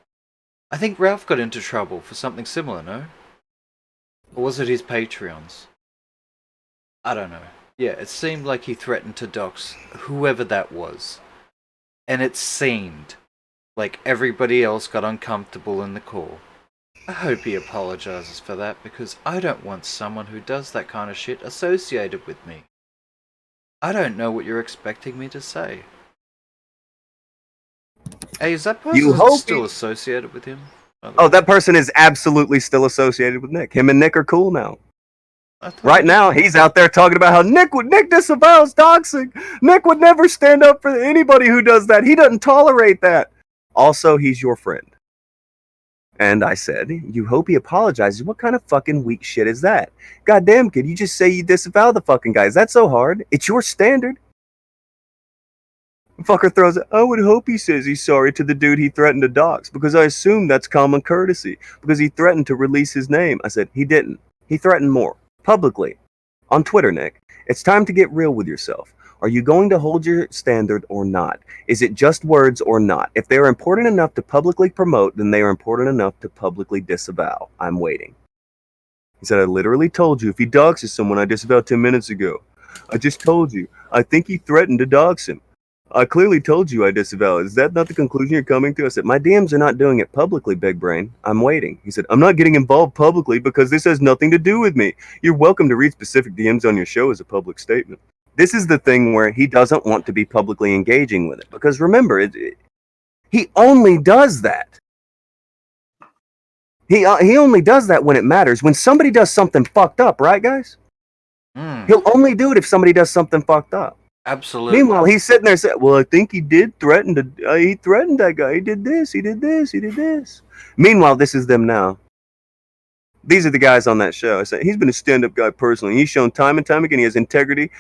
I think Ralph got into trouble for something similar, no? Or was it his Patreons? I don't know. Yeah, it seemed like he threatened to dox whoever that was. And it seemed like everybody else got uncomfortable in the call. I hope he apologizes for that because I don't want someone who does that kind of shit associated with me. I don't know what you're expecting me to say. Hey, is that person still associated with him? Oh, that person is absolutely still associated with Nick. Him and Nick are cool now. Right now, he's out there talking about how Nick disavows doxing. Nick would never stand up for anybody who does that. He doesn't tolerate that. Also, he's your friend. And I said, you hope he apologizes. What kind of fucking weak shit is that? Goddamn, kid, you just say you disavow the fucking guy. Is that so hard? It's your standard. Fucker throws it. I would hope he says he's sorry to the dude he threatened to dox, because I assume that's common courtesy, because he threatened to release his name. I said, he didn't. He threatened more. Publicly. On Twitter, Nick. It's time to get real with yourself. Are you going to hold your standard or not? Is it just words or not? If they are important enough to publicly promote, then they are important enough to publicly disavow. I'm waiting. He said, I literally told you if he doxes someone I disavowed 10 minutes ago. I just told you. I think he threatened to dox him. I clearly told you I disavow. Is that not the conclusion you're coming to? I said, my DMs are not doing it publicly, big brain. I'm waiting. He said, I'm not getting involved publicly because this has nothing to do with me. You're welcome to read specific DMs on your show as a public statement. This is the thing where he doesn't want to be publicly engaging with it. Because remember, he only does that. He only does that when it matters. When somebody does something fucked up, right, guys? He'll only do it if somebody does something fucked up. Absolutely. Meanwhile, he's sitting there saying, well, I think he did threaten to, he threatened that guy. He did this, he did this, he did this. Meanwhile, this is them now. These are the guys on that show. I said, he's been a stand-up guy personally. He's shown time and time again he has integrity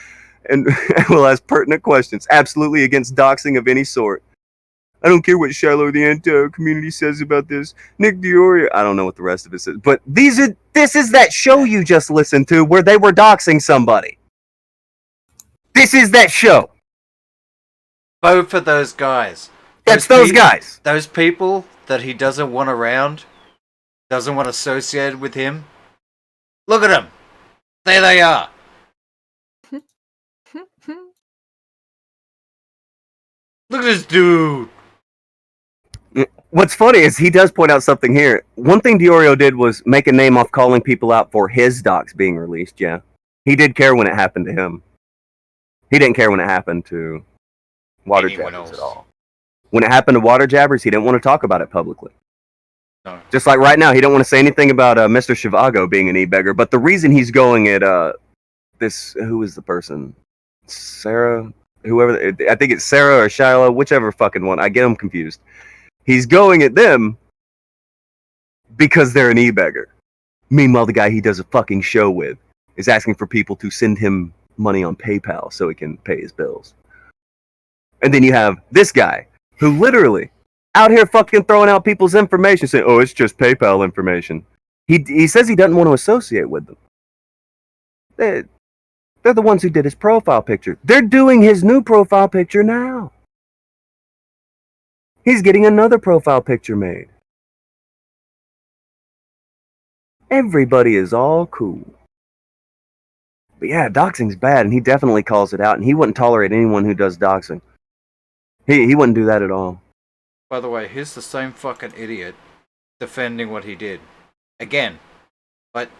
and will ask pertinent questions, absolutely against doxing of any sort. I don't care what Shiloh the anti community says about this. Nick Deorio, I don't know what the rest of it says, but this is that show you just listened to where they were doxing somebody. This is that show. Both of those guys. It's those pe- guys. Those people that he doesn't want around, doesn't want associated with him. Look at them. There they are. Look at this dude. What's funny is he does point out something here. One thing Deorio did was make a name off calling people out for his docs being released, yeah. He did care when it happened to him. He didn't care when it happened to Water Anyone Jabbers else. at all. When it happened to Water Jabbers, he didn't want to talk about it publicly. No. Just like right now, he don't want to say anything about Mr. Shivago being an e-beggar, but the reason he's going at who is the person? Sarah? Whoever, I think it's Sarah or Shiloh, whichever fucking one. I get them confused. He's going at them because they're an e-beggar. Meanwhile, the guy he does a fucking show with is asking for people to send him money on PayPal so he can pay his bills. And then you have this guy who literally out here fucking throwing out people's information saying, oh, it's just PayPal information. He says he doesn't want to associate with them. They're the ones who did his profile picture. They're doing his new profile picture now. He's getting another profile picture made. Everybody is all cool. But yeah, doxing's bad, and he definitely calls it out, and he wouldn't tolerate anyone who does doxing. He wouldn't do that at all. By the way, here's the same fucking idiot defending what he did. Again. But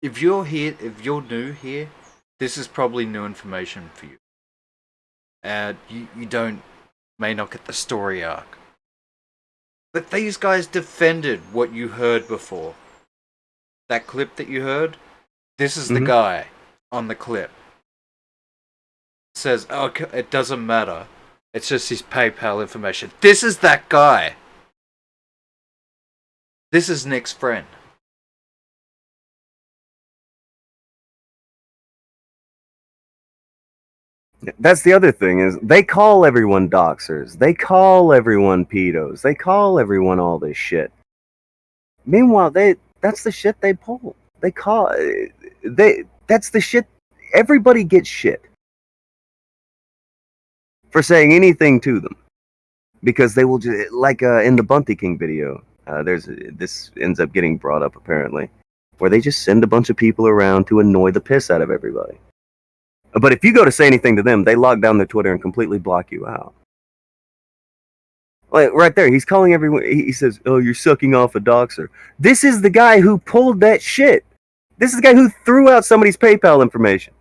if you're new here, this is probably new information for you. You may not get the story arc. But these guys defended what you heard before. That clip that you heard, this is the guy on the clip. Says, oh, it doesn't matter. It's just his PayPal information. This is that guy. This is Nick's friend. That's the other thing is they call everyone doxers. They call everyone pedos. They call everyone all this shit. Meanwhile, that's the shit they pull. That's the shit. Everybody gets shit for saying anything to them because they will just, like in the Bunty King video, this ends up getting brought up apparently, where they just send a bunch of people around to annoy the piss out of everybody. But if you go to say anything to them, they lock down their Twitter and completely block you out. Like right there, he's calling everyone. He says, "Oh, you're sucking off a doxer." This is the guy who pulled that shit. This is the guy who threw out somebody's PayPal information.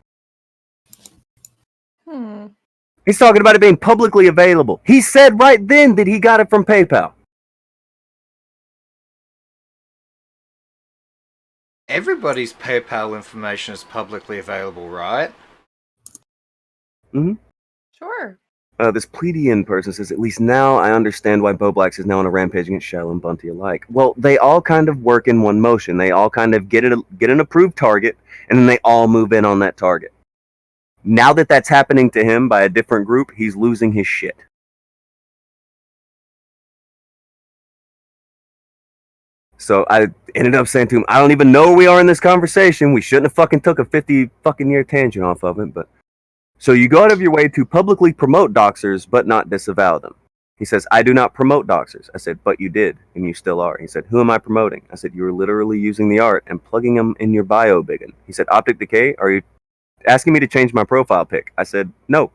He's talking about it being publicly available. He said right then that he got it from PayPal. Everybody's PayPal information is publicly available, right? Sure. This plebeian person says, at least now I understand why Bo Blacks is now on a rampage against Shell and Bunty alike. Well, they all kind of work in one motion. They all kind of get an approved target, and then they all move in on that target. Now that that's happening to him by a different group, he's losing his shit. So I ended up saying to him, I don't even know where we are in this conversation. We shouldn't have fucking took a 50 fucking year tangent off of it, but... So you go out of your way to publicly promote doxers, but not disavow them. He says, I do not promote doxers. I said, but you did, and you still are. He said, who am I promoting? I said, you were literally using the art and plugging them in your bio, biggin. He said, Optic Decay, are you asking me to change my profile pic? I said, no.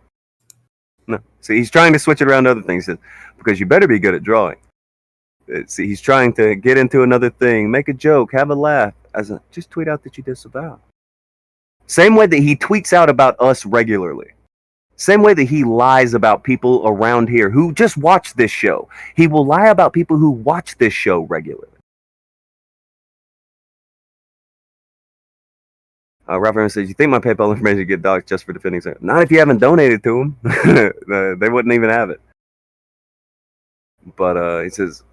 See, he's trying to switch it around to other things. He says, because you better be good at drawing. See, he's trying to get into another thing, make a joke, have a laugh. I said, just tweet out that you disavow. Same way that he tweets out about us regularly. Same way that he lies about people around here who just watch this show. He will lie about people who watch this show regularly. Robert says, you think my PayPal information get doxed just for defending something? Not if you haven't donated to him. They wouldn't even have it. But he says,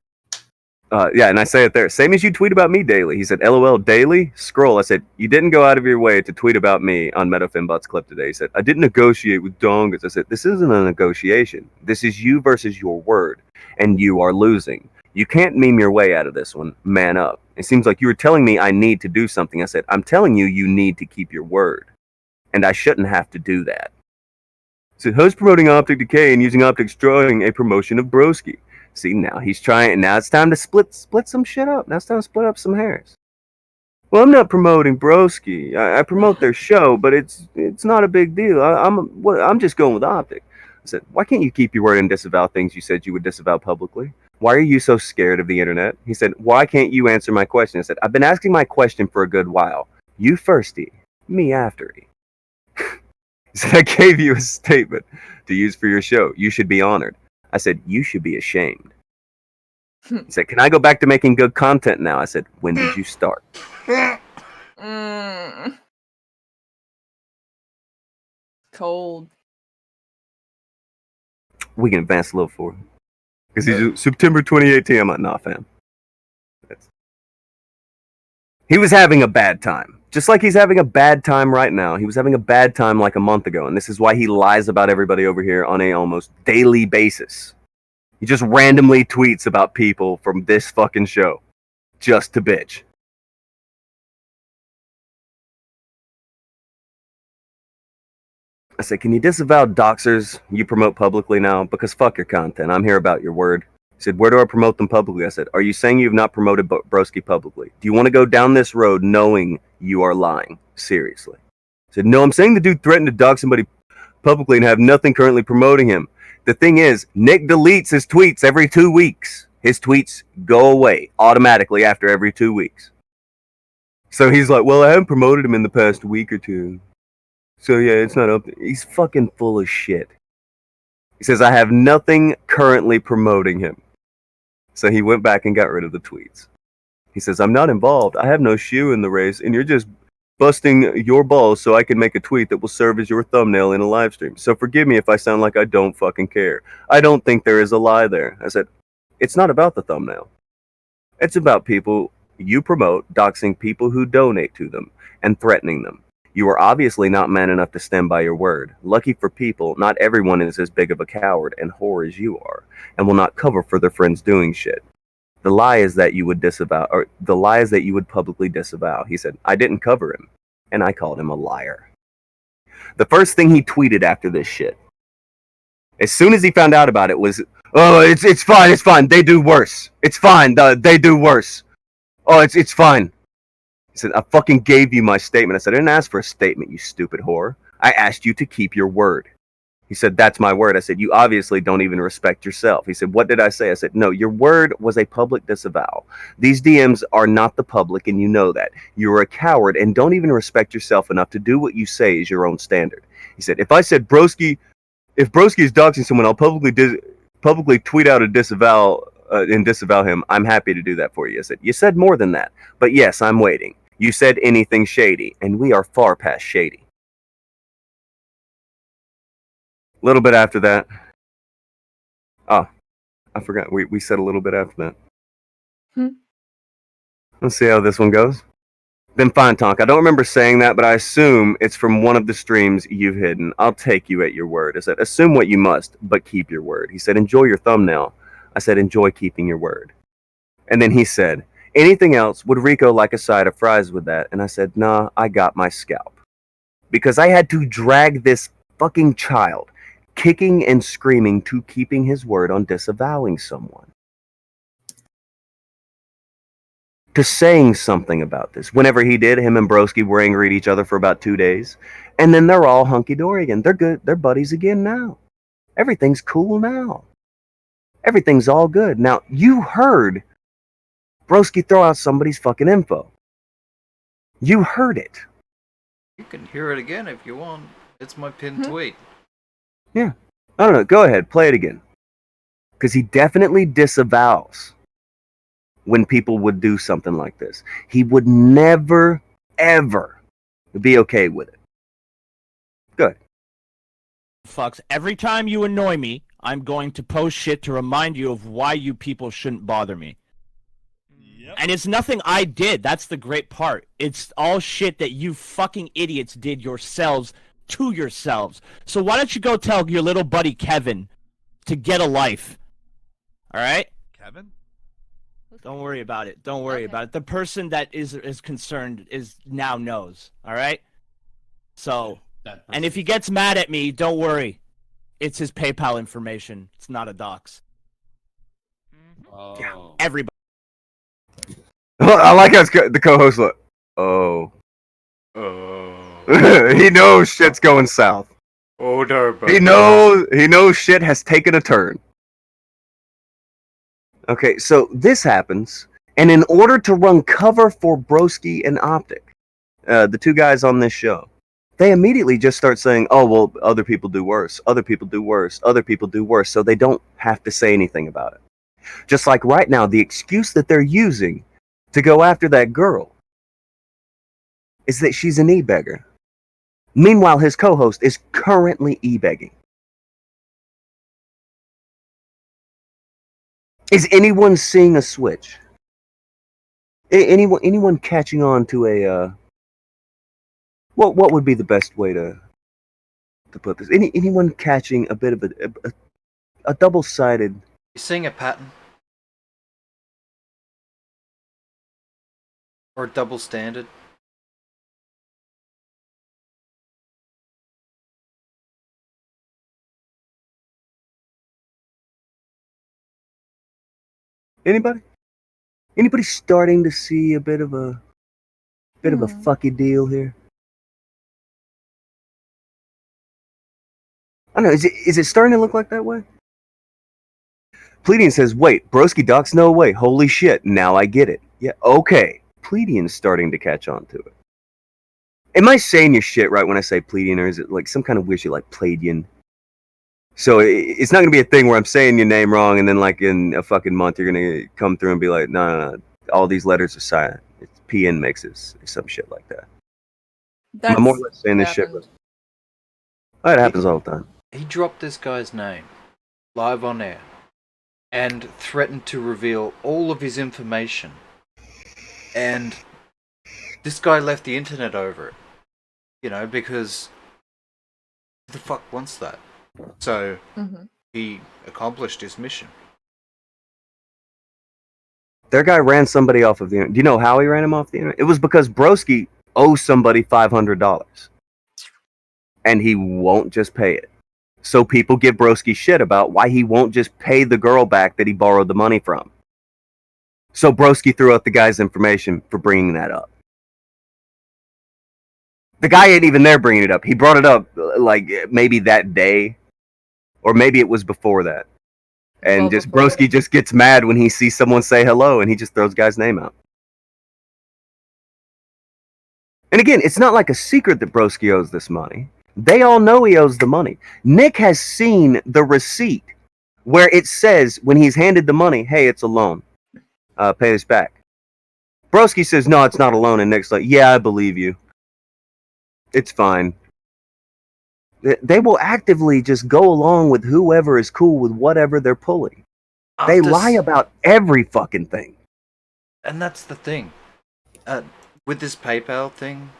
yeah, and I say it there. Same as you tweet about me daily. He said, LOL daily? Scroll. I said, you didn't go out of your way to tweet about me on MetaFinbot's clip today. He said, I didn't negotiate with dongas. I said, this isn't a negotiation. This is you versus your word, and you are losing. You can't meme your way out of this one. Man up. It seems like you were telling me I need to do something. I said, I'm telling you, you need to keep your word, and I shouldn't have to do that. Said host promoting optic decay and using optics drawing a promotion of broski. See, now he's trying. Now it's time to split some shit up. Now it's time to split up some hairs. Well, I'm not promoting broski. I promote their show, but it's not a big deal. I'm just going with optic. I said, why can't you keep your word and disavow things you said you would disavow publicly? Why are you so scared of the internet? He said, why can't you answer my question? I said, I've been asking my question for a good while. You first, E. Me after, E. He said, I gave you a statement to use for your show. You should be honored. I said, you should be ashamed. He said, can I go back to making good content now? I said, when did you start? Cold. We can advance a little forward. Because he's September 2018. I'm like, nah, fam. He was having a bad time. Just like he's having a bad time right now. He was having a bad time like a month ago. And this is why he lies about everybody over here on a almost daily basis. He just randomly tweets about people from this fucking show. Just to bitch. I said, can you disavow doxers you promote publicly now? Because fuck your content. I'm here about your word. He said, where do I promote them publicly? I said, are you saying you've not promoted Broski publicly? Do you want to go down this road knowing you are lying? Seriously. I said, no, I'm saying the dude threatened to dox somebody publicly and have nothing currently promoting him. The thing is, Nick deletes his tweets every 2 weeks. His tweets go away automatically after every 2 weeks. So he's like, well, I haven't promoted him in the past week or two. So yeah, it's not up there. He's fucking full of shit. He says, I have nothing currently promoting him. So he went back and got rid of the tweets. He says, I'm not involved. I have no shoe in the race, and you're just busting your balls so I can make a tweet that will serve as your thumbnail in a live stream. So forgive me if I sound like I don't fucking care. I don't think there is a lie there. I said, it's not about the thumbnail. It's about people you promote doxing people who donate to them and threatening them. You are obviously not man enough to stand by your word. Lucky for people, not everyone is as big of a coward and whore as you are, and will not cover for their friends doing shit. The lie is that you would disavow, or the lie is that you would publicly disavow. He said, I didn't cover him, and I called him a liar. The first thing he tweeted after this shit, as soon as he found out about it, was, oh, it's fine, they do worse. It's fine, they do worse. Oh, it's fine. He said, I fucking gave you my statement. I said, I didn't ask for a statement, you stupid whore. I asked you to keep your word. He said, that's my word. I said, you obviously don't even respect yourself. He said, what did I say? I said, no, your word was a public disavow. These DMs are not the public, and you know that. You're a coward and don't even respect yourself enough to do what you say is your own standard. He said, if I said, if Broski is doxing someone, I'll publicly tweet out a disavow and disavow him. I'm happy to do that for you. I said, you said more than that. But yes, I'm waiting. You said anything shady, and we are far past shady. A little bit after that. Oh, I forgot. We said a little bit after that. Let's see how this one goes. Then fine, Tonka. I don't remember saying that, but I assume it's from one of the streams you've hidden. I'll take you at your word. I said, assume what you must, but keep your word. He said, enjoy your thumbnail. I said, enjoy keeping your word. And then he said, anything else? Would Rico like a side of fries with that? And I said, nah, I got my scalp. Because I had to drag this fucking child, kicking and screaming, to keeping his word on disavowing someone. To saying something about this. Whenever he did, him and Broski were angry at each other for about 2 days. And then they're all hunky-dory again. They're good. They're buddies again now. Everything's cool now. Everything's all good. Now, you heard Broski throw out somebody's fucking info. You heard it. You can hear it again if you want. It's my pinned tweet. Yeah. I don't know. Go ahead. Play it again. Because he definitely disavows when people would do something like this. He would never, ever be okay with it. Good. Fucks. Every time you annoy me, I'm going to post shit to remind you of why you people shouldn't bother me. Yep. And it's nothing I did. That's the great part. It's all shit that you fucking idiots did yourselves to yourselves. So why don't you go tell your little buddy Kevin to get a life? All right? Kevin? Don't worry about it. Don't worry about it. The person that is concerned now knows. All right? So, and if he gets mad at me, don't worry. It's his PayPal information. It's not a dox. Oh. Everybody. I like how the co-host look. Oh. He knows shit's going south. Oh no, but He knows shit has taken a turn. Okay, so this happens, and in order to run cover for Broski and Optic, the two guys on this show, they immediately just start saying, oh, well, other people do worse, other people do worse, other people do worse, so they don't have to say anything about it. Just like right now, the excuse that they're using to go after that girl is that she's an e-beggar. Meanwhile, his co-host is currently e-begging. Is anyone seeing a switch? Anyone catching on to a what would be the best way to put this? Anyone catching a bit of a double-sided? You seeing a pattern? Or a double standard? Anybody? Anybody starting to see a bit of a fucky deal here? I don't know. Is it starting to look like that way? Pledian says, "Wait, Broski Docs? No way! Holy shit! Now I get it. Yeah, okay. Pledian's starting to catch on to it. Am I saying your shit right when I say Pledian, or is it like some kind of weird shit like Pladian? So it's not gonna be a thing where I'm saying your name wrong, and then like in a fucking month you're gonna come through and be like, no, all these letters are silent. It's PN mixes or some shit like that. I'm more or less saying this shit. Oh, it happens all the time. He dropped this guy's name live on air and threatened to reveal all of his information. And this guy left the internet over it. You know, because who the fuck wants that? So he accomplished his mission. Their guy ran somebody off of the internet. Do you know how he ran him off the internet? It was because Broski owes somebody $500. And he won't just pay it. So people give Broski shit about why he won't just pay the girl back that he borrowed the money from. So Broski threw out the guy's information for bringing that up. The guy ain't even there bringing it up. He brought it up like maybe that day, or maybe it was before that. And just Broski just gets mad when he sees someone say hello, and he just throws the guy's name out. And again, it's not like a secret that Broski owes this money. They all know he owes the money. Nick has seen the receipt where it says when he's handed the money, hey, it's a loan. Pay this back. Broski says, no, it's not a loan. And Nick's like, yeah, I believe you. It's fine. They will actively just go along with whoever is cool with whatever they're pulling. They lie about every fucking thing. And that's the thing. With this PayPal thing,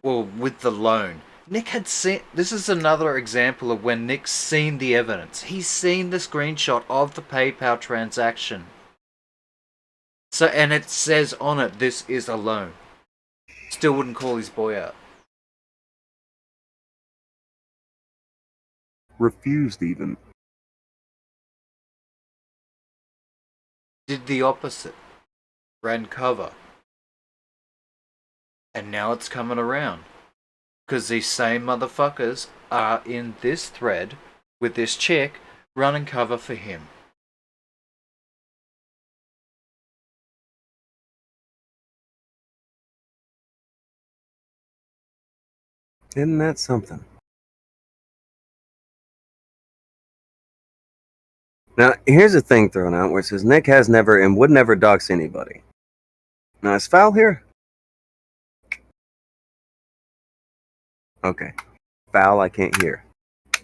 well, with the loan, Nick had seen... This is another example of when Nick's seen the evidence. He's seen the screenshot of the PayPal transaction. So, and it says on it, this is a loan. Still wouldn't call his boy out. Refused even. Did the opposite. Ran cover. And now it's coming around. Because these same motherfuckers are in this thread with this chick running cover for him. Isn't that something? Now, here's a thing thrown out where it says Nick has never and would never dox anybody. Now, is Fowl here? Okay. Fowl, I can't hear.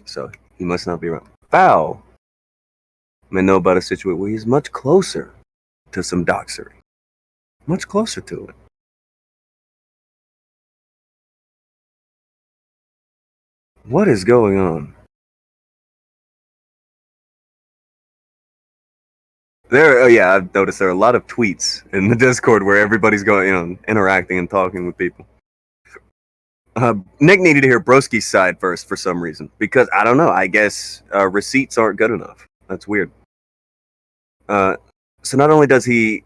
So, he must not be around. Fowl may know about a situation where he's much closer to some doxery. Much closer to it. What is going on? Yeah, I've noticed there are a lot of tweets in the Discord where everybody's going, interacting and talking with people. Nick needed to hear Broski's side first for some reason because I don't know. I guess receipts aren't good enough. That's weird. So not only does he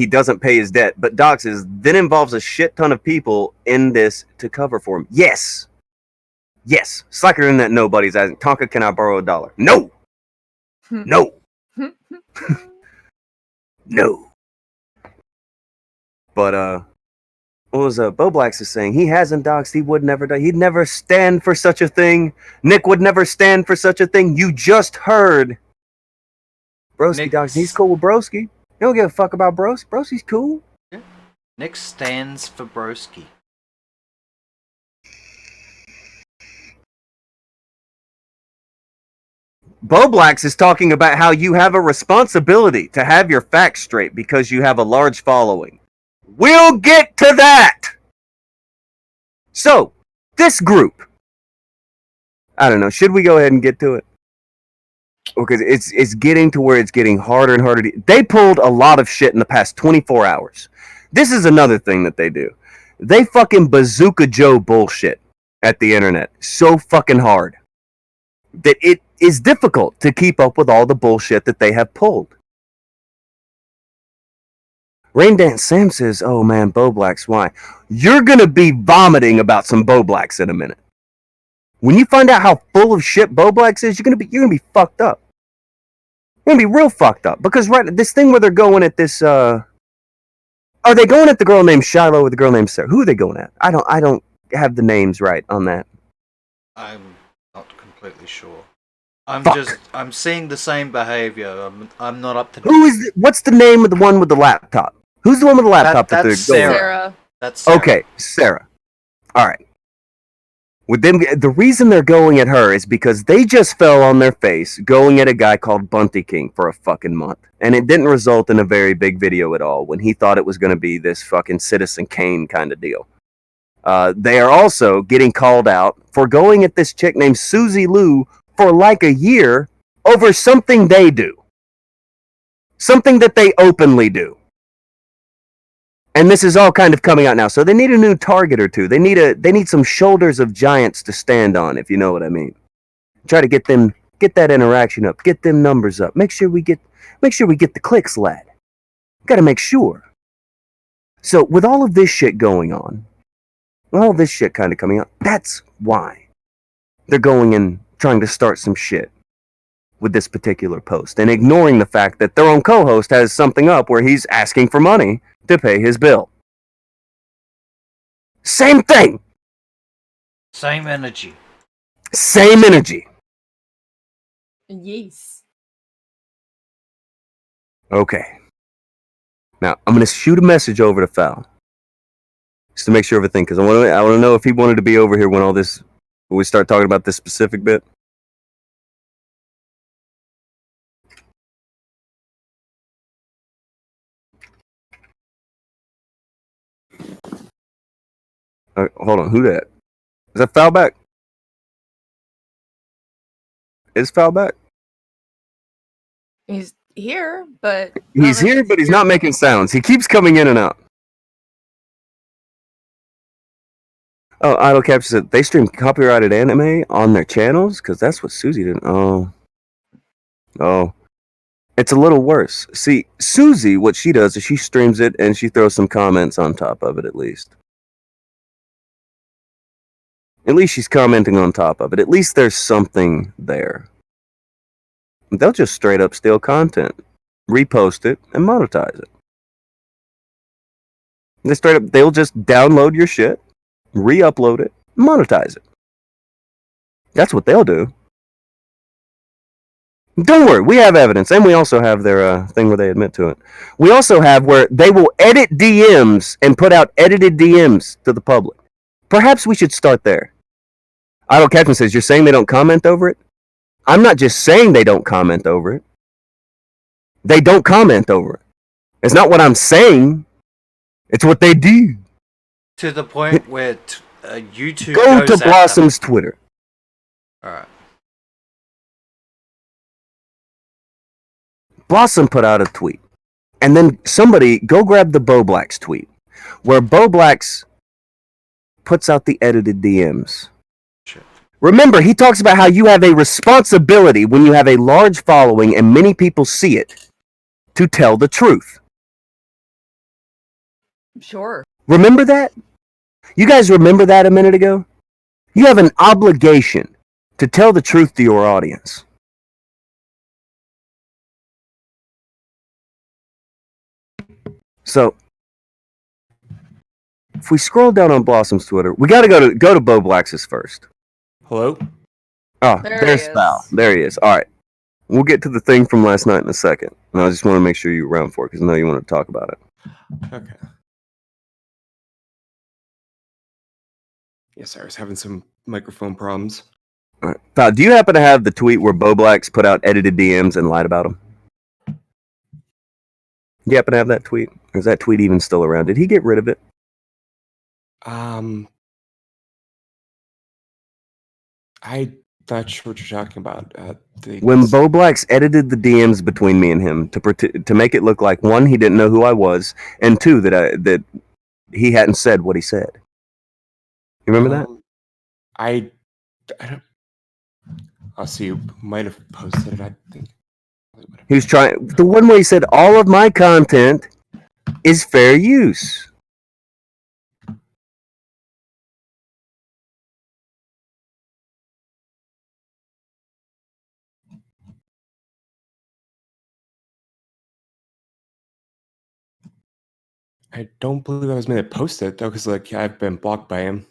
doesn't pay his debt, but doxes, then involves a shit ton of people in this to cover for him. Yes. Slacker in that nobody's asking, Tonka, can I borrow $1? No. No. No. But what was Boblax is saying? He hasn't doxed. He would never do. He'd never stand for such a thing. Nick would never stand for such a thing. You just heard. Broski doxed. He's cool with Broski. He don't give a fuck about Bros. Broski's cool. Yeah. Nick stands for Broski. Boblax is talking about how you have a responsibility to have your facts straight because you have a large following. We'll get to that! So, this group. I don't know. Should we go ahead and get to it? Because it's getting to where it's getting harder and harder. They pulled a lot of shit in the past 24 hours. This is another thing that they do. They fucking Bazooka Joe bullshit at the internet so fucking hard that it is difficult to keep up with all the bullshit that they have pulled. Rain Dance Sam says, oh man, Boblax, why? You're gonna be vomiting about some Boblax in a minute. When you find out how full of shit Boblax is, you're gonna be fucked up. You're gonna be real fucked up. Because this thing where they're going at this are they going at the girl named Shiloh or the girl named Sarah? Who are they going at? I don't have the names right on that. I'm not completely sure. I'm seeing the same behavior. I'm not up to date. What's the name of the one with the laptop? Who's the one with the laptop that they're going? Sarah. That's Sarah. Okay, Sarah. All right. With them, the reason they're going at her is because they just fell on their face going at a guy called Bunty King for a fucking month. And it didn't result in a very big video at all when he thought it was going to be this fucking Citizen Kane kind of deal. They are also getting called out for going at this chick named Susie Lou for like a year over something they do. Something that they openly do. And this is all kind of coming out now. So they need a new target or two. They need some shoulders of giants to stand on, if you know what I mean. Try to get that interaction up, get them numbers up. Make sure we get the clicks, lad. Gotta make sure. So with all of this shit going on, all this shit kind of coming out, that's why they're going and trying to start some shit with this particular post and ignoring the fact that their own co-host has something up where he's asking for money to pay his bill. Same thing. Same energy. Same energy. Yes. Okay. Now, I'm going to shoot a message over to Fowl. Just to make sure everything, because I want to know if he wanted to be over here when we start talking about this specific bit. Hold on, who that? Is that Fowl back? Is Fowl back? He's here, but He's here, but he's not making sounds. He keeps coming in and out. Oh, Idle Cap said they stream copyrighted anime on their channels because that's what Susie did. Oh, it's a little worse. See, Susie, what she does is she streams it and she throws some comments on top of it. At least she's commenting on top of it. At least there's something there. They'll just straight up steal content, repost it, and monetize it. They'll just download your shit, re-upload it, monetize it. That's what they'll do. Don't worry, we have evidence, and we also have their thing where they admit to it. We also have where they will edit DMs and put out edited DMs to the public. Perhaps we should start there. Idle Captain says, you're saying they don't comment over it? I'm not just saying they don't comment over it. They don't comment over it. It's not what I'm saying. It's what they do. To the point where YouTube Go goes to Blossom's Twitter. Alright. Blossom put out a tweet. And then somebody, go grab the Boblax tweet. Where Boblax puts out the edited DMs. Shit. Remember, he talks about how you have a responsibility when you have a large following and many people see it to tell the truth. Sure. Remember that? You guys remember that a minute ago? You have an obligation to tell the truth to your audience. So, if we scroll down on Blossom's Twitter, we got to go to Bo Blacks's first. Hello? Oh, There there's he is. Fowl. There he is. All right. We'll get to the thing from last night in a second. And I just want to make sure you're around for it because I know you want to talk about it. Okay. Yes, I was having some microphone problems. All right. Fowl, do you happen to have the tweet where Bo Blacks put out edited DMs and lied about them? Do you happen to have that tweet? Or is that tweet even still around? Did he get rid of it? I'm not sure what you're talking about. When Bo Blacks edited the DMs between me and him to make it look like, one, he didn't know who I was, and two, that he hadn't said what he said. You remember that? I don't. I'll see. You might have posted it. I think He was trying the one where he said all of my content is fair use. I don't believe I was meant to post it though, because like I've been blocked by him.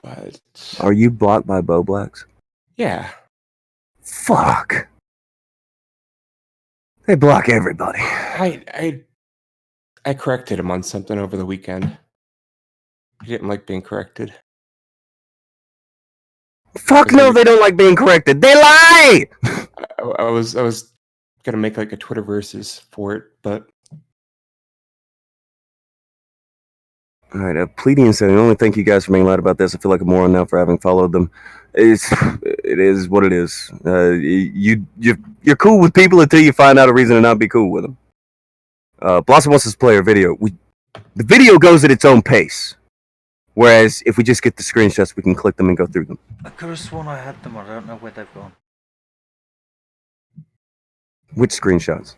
But Are you blocked by Bo Blacks? yeah, Fuck. They block everybody. I corrected him on something over the weekend. He didn't like being corrected. Fuck no, they don't like being corrected. They lie! I was gonna make like a Twitter versus for it, but All right, Pleading said, I only thank you guys for being loud about this. I feel like a moron now for having followed them. It is what it is. You're cool with people until you find out a reason to not be cool with them. Blossom wants us to play our video. The video goes at its own pace. Whereas if we just get the screenshots, we can click them and go through them. I could have sworn I had them. I don't know where they've gone. Which screenshots?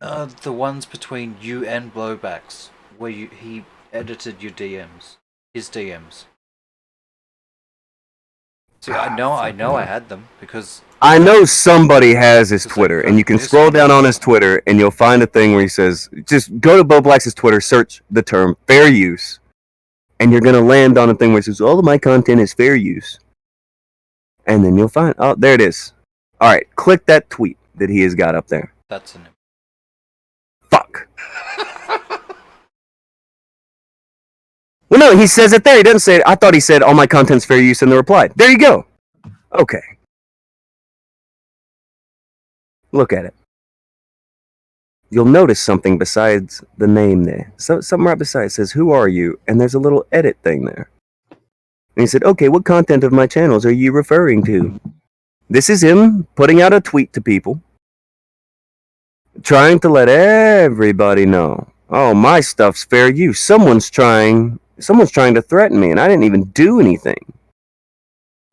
The ones between you and Blowbacks, where he edited your DMs, his DMs. See, I know I had them because I know somebody has his It's Twitter, like, and you can this scroll one. down on his Twitter, and you'll find a thing where he says, just go to Bo Black's Twitter, search the term fair use, and you're going to land on a thing where it says, all of my content is fair use. And then you'll find, oh, there it is. All right, click that tweet that he has got up there. that's in him. Fuck. Well, no, he says it there. He doesn't say it. I thought he said, all my content's fair use in the reply. There you go. Okay. Look at it. You'll notice something besides the name there. So, something right beside it says, who are you? And there's a little edit thing there. And he said, okay, what content of my channels are you referring to? This is him putting out a tweet to people, trying to let everybody know, oh, my stuff's fair use. Someone's trying to threaten me, and I didn't even do anything.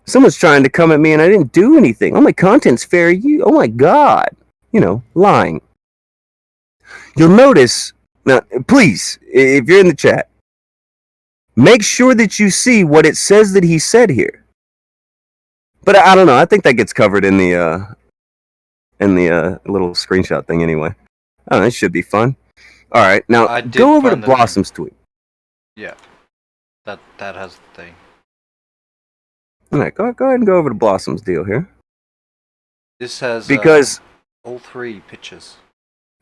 Someone's trying to come at me, and I didn't do anything. Oh, my content's fair use. Oh, my God. You know, lying. You'll notice, now, please, if you're in the chat, make sure that you see what it says that he said here. But I don't know. I think that gets covered in the little screenshot thing anyway. I don't know. It should be fun. All right, now I did go over to find the Blossom's tweet. Yeah, that has the thing. All right, go ahead and go over to Blossom's deal here. This has Because, all three pictures.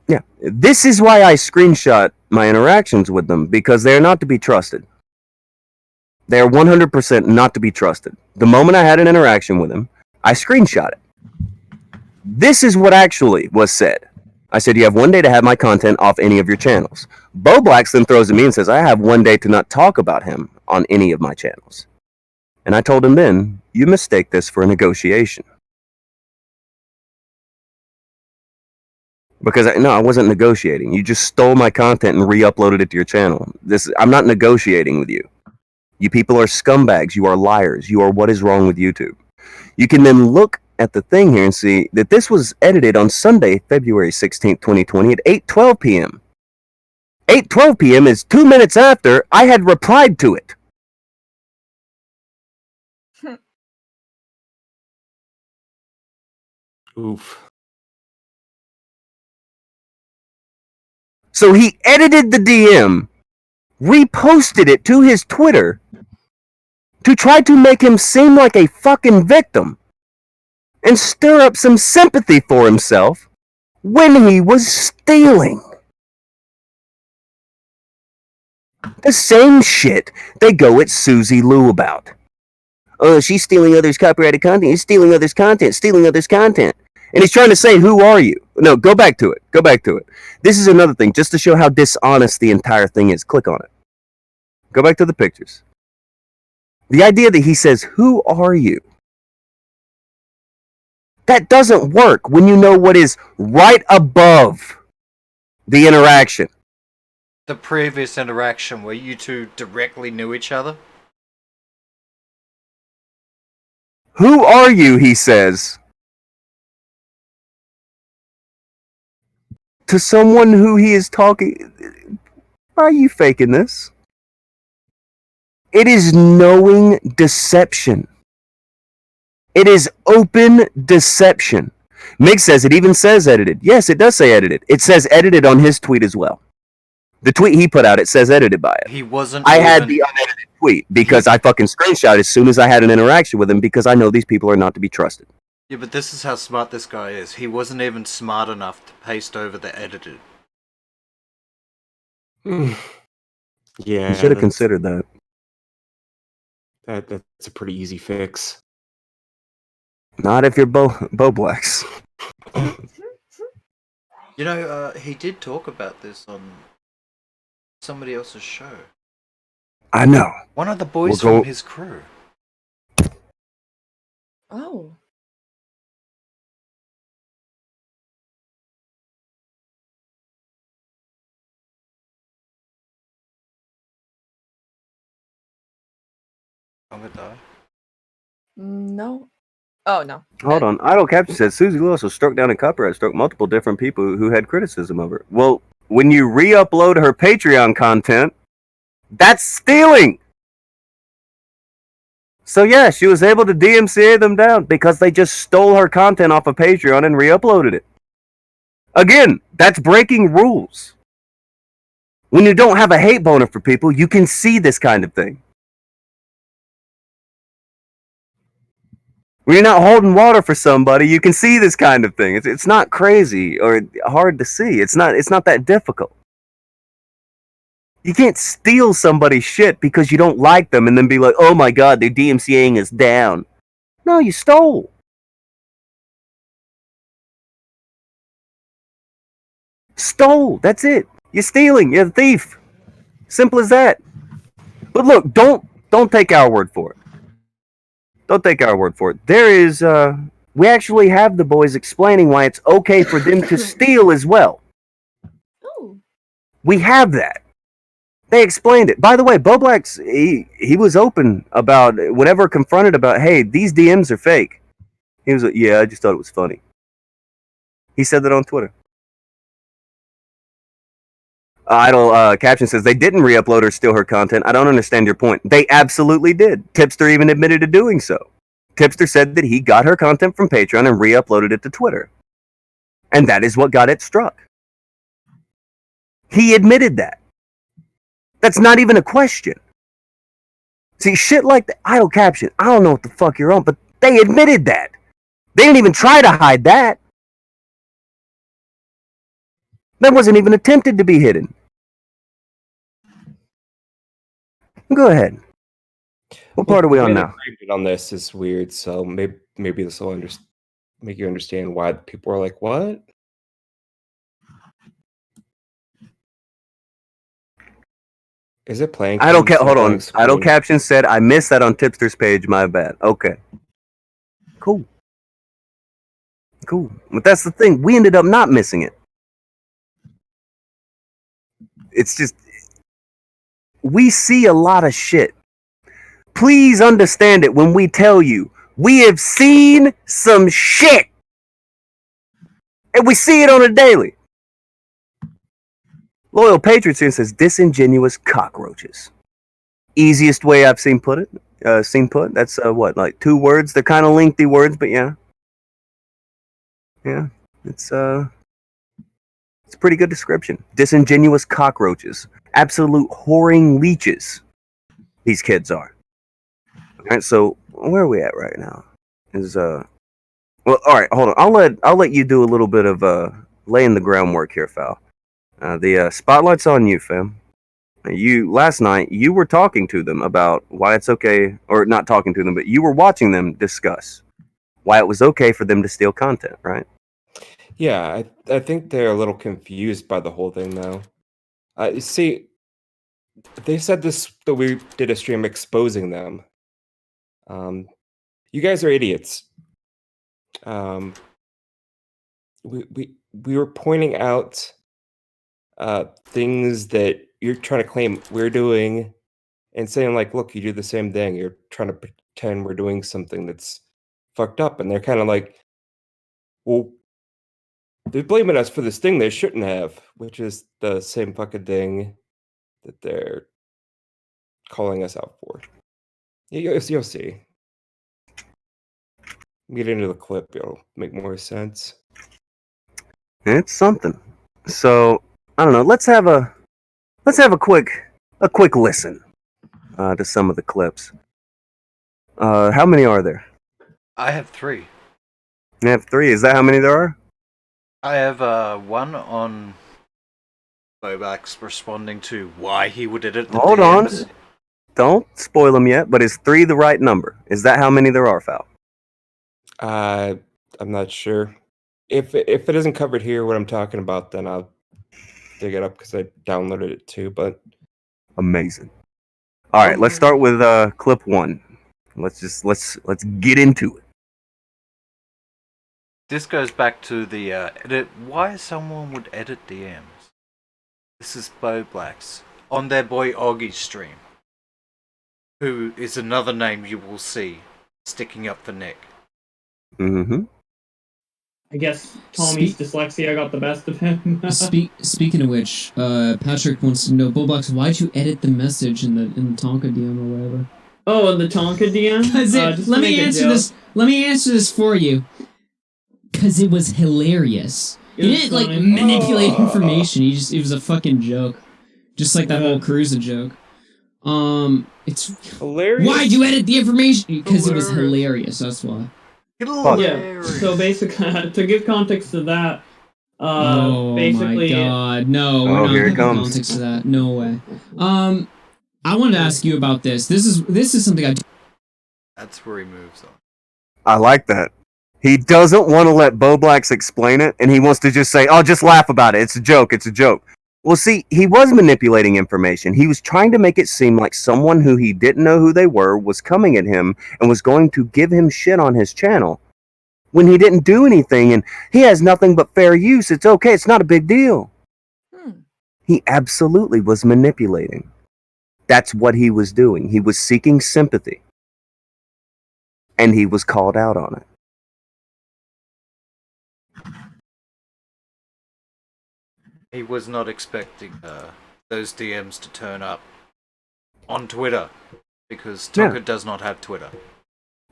yeah, this is why I screenshot my interactions with them, because they're not to be trusted. They are 100% not to be trusted. The moment I had an interaction with him, I screenshot it. This is what actually was said. I said, you have 1 day to have my content off any of your channels. Bo Blacks then throws at me and says, I have 1 day to not talk about him on any of my channels. And I told him then, you mistake this for a negotiation. Because I wasn't negotiating. You just stole my content and re-uploaded it to your channel. I'm not negotiating with you. You people are scumbags. You are liars. You are what is wrong with YouTube. You can then look at the thing here and see that this was edited on Sunday, February 16th, 2020 at 8:12 p.m. 8:12 p.m. is 2 minutes after I had replied to it. Oof. So he edited the DM, reposted it to his Twitter to try to make him seem like a fucking victim and stir up some sympathy for himself when he was stealing. The same shit they go at Susie Lou about. Oh, she's stealing others' copyrighted content. He's stealing others' content, stealing others' content. And he's trying to say, who are you? No, go back to it. Go back to it. This is another thing, just to show how dishonest the entire thing is. Click on it. Go back to the pictures. The idea that he says, who are you? That doesn't work when you know what is right above the interaction. The previous interaction where you two directly knew each other? Who are you, he says, to someone who he is talking. Are you faking this? It is knowing deception. It is open deception. Mig says it even says edited. Yes, it does say edited. It says edited on his tweet as well. The tweet he put out, it says edited by it. He wasn't. I had the unedited tweet because I fucking screenshot as soon as I had an interaction with him because I know these people are not to be trusted. Yeah, but this is how smart this guy is. He wasn't even smart enough to paste over the edited. Yeah, You should have considered that. That's a pretty easy fix. Not if you're Bo Blacks. You know, he did talk about this on somebody else's show. I know. One of the boys We'll go- from his crew. Oh. I'm gonna die. No. Oh, no. Hold on. Idle Captain says Susie Lewis was struck down in copyright struck multiple different people who had criticism of her. Well, when you re-upload her Patreon content, that's stealing. So yeah, she was able to DMCA them down because they just stole her content off of Patreon and re-uploaded it. Again, that's breaking rules. When you don't have a hate boner for people, you can see this kind of thing. When you're not holding water for somebody, you can see this kind of thing. It's not crazy or hard to see. It's not that difficult. You can't steal somebody's shit because you don't like them and then be like, oh my god, they're DMCAing us down. No, you stole. Stole. That's it. You're stealing. You're a thief. Simple as that. But look, don't take our word for it. Don't take our word for it. There is, we actually have the boys explaining why it's okay for them to steal as well. Oh. We have that. They explained it. By the way, Bo Blacks, he was open about, whenever confronted about, hey, these DMs are fake. He was like, yeah, I just thought it was funny. He said that on Twitter. Idle Caption says, they didn't re-upload or steal her content. I don't understand your point. They absolutely did. Tipster even admitted to doing so. Tipster said that he got her content from Patreon and re-uploaded it to Twitter. And that is what got it struck. He admitted that. That's not even a question. See, shit like the Idle Caption, I don't know what the fuck you're on, but they admitted that. They didn't even try to hide that. That wasn't even attempted to be hidden. Go ahead. What part are we on now? On this is weird, so maybe this will make you understand why people are like, what? Is it playing? Hold on. Idle Caption said, I missed that on Tipster's page, my bad. Okay. Cool. But that's the thing. We ended up not missing it. It's just we see a lot of shit. Please understand it when we tell you we have seen some shit. And we see it on a daily. Loyal Patriots here says disingenuous cockroaches. Easiest way I've seen put. That's what, like 2 words? They're kind of lengthy words, but yeah. Yeah. It's a pretty good description. Disingenuous cockroaches. Absolute whoring leeches. These kids are. Alright, so where are we at right now? Well, alright, hold on. I'll let you do a little bit of laying the groundwork here, Fowl. The spotlight's on you, fam. Last night you were talking to them about why it's okay, or not talking to them, but you were watching them discuss why it was okay for them to steal content, right? Yeah, I think they're a little confused by the whole thing, though. You see, they said that we did a stream exposing them. You guys are idiots. We were pointing out things that you're trying to claim we're doing, and saying like, "Look, you do the same thing." You're trying to pretend we're doing something that's fucked up, and they're kind of like, "Well, they're blaming us for this thing they shouldn't have," which is the same fucking thing that they're calling us out for. You'll see. Get into the clip; it'll make more sense. It's something. So I don't know. Let's have a quick listen to some of the clips. How many are there? I have 3. You have 3. Is that how many there are? I have one on Bobax responding to why he would edit the Hold DMs. on. Don't spoil them yet, but is 3 the right number? Is that how many there are, Fowl? I'm not sure. If it isn't covered here, what I'm talking about, then I'll dig it up because I downloaded it too. But Amazing. All right, let's start with clip 1. Let's get into it. This goes back to the edit. Why someone would edit DMs? This is Bobax on their boy Augie's stream, who is another name you will see sticking up for Nick. Mm-hmm. I guess Tommy's dyslexia got the best of him. Speaking of which, Patrick wants to know, Bobax, why'd you edit the message in the Tonka DM or whatever? Oh, the Tonka DM? Let me answer this. Let me answer this for you. Because it was hilarious. He didn't like manipulate information. It was a fucking joke, just like that whole Cruiser joke. It's hilarious. Why'd you edit the information? Because it was hilarious. That's why. Yeah. So basically, to give context to that, basically, my god, no, we're not giving context to that. No way. I wanted to ask you about this. This is something I. That's where he moves on. I like that. He doesn't want to let Bobax explain it, and he wants to just say, "Oh, just laugh about it. It's a joke. It's a joke." Well, see, he was manipulating information. He was trying to make it seem like someone who he didn't know who they were was coming at him and was going to give him shit on his channel when he didn't do anything, and he has nothing but fair use. It's okay. It's not a big deal. He absolutely was manipulating. That's what he was doing. He was seeking sympathy, and he was called out on it. He was not expecting those DMs to turn up on Twitter, because Tonka does not have Twitter.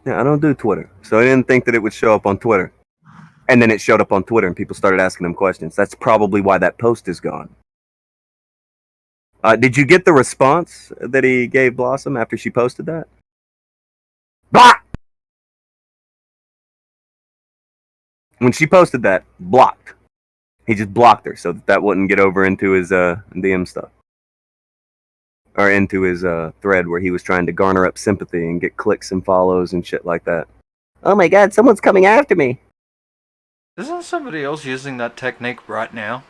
Yeah, I don't do Twitter, so I didn't think that it would show up on Twitter. And then it showed up on Twitter, and people started asking him questions. That's probably why that post is gone. Did you get the response that he gave Blossom after she posted that? Block! When she posted that, blocked. He just blocked her so that wouldn't get over into his DM stuff. Or into his thread where he was trying to garner up sympathy and get clicks and follows and shit like that. Oh my god, someone's coming after me. Isn't somebody else using that technique right now?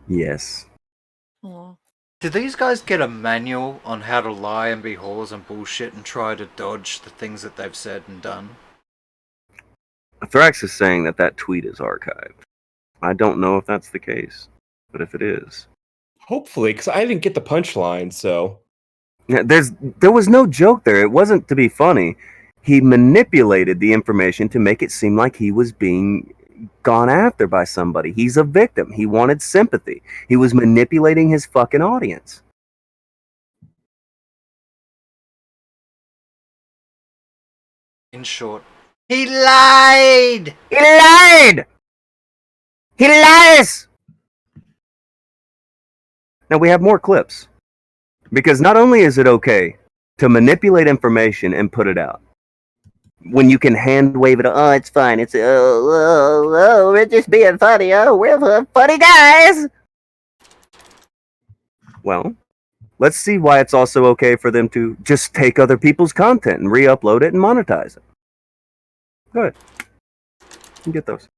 Yes. Aw. Did these guys get a manual on how to lie and be whores and bullshit and try to dodge the things that they've said and done? Thrax is saying that tweet is archived. I don't know if that's the case, but if it is, Hopefully, because I didn't get the punchline, so. Yeah, there was no joke there. It wasn't to be funny. He manipulated the information to make it seem like he was being gone after by somebody. He's a victim. He wanted sympathy. He was manipulating his fucking audience. In short, he lied! He lied! He lies! Now we have more clips. Because not only is it okay to manipulate information and put it out, when you can hand wave it, oh, it's fine. It's, we're just being funny. Oh, we're funny guys. Well, let's see why it's also okay for them to just take other people's content and re-upload it and monetize it. Go ahead. You can get those.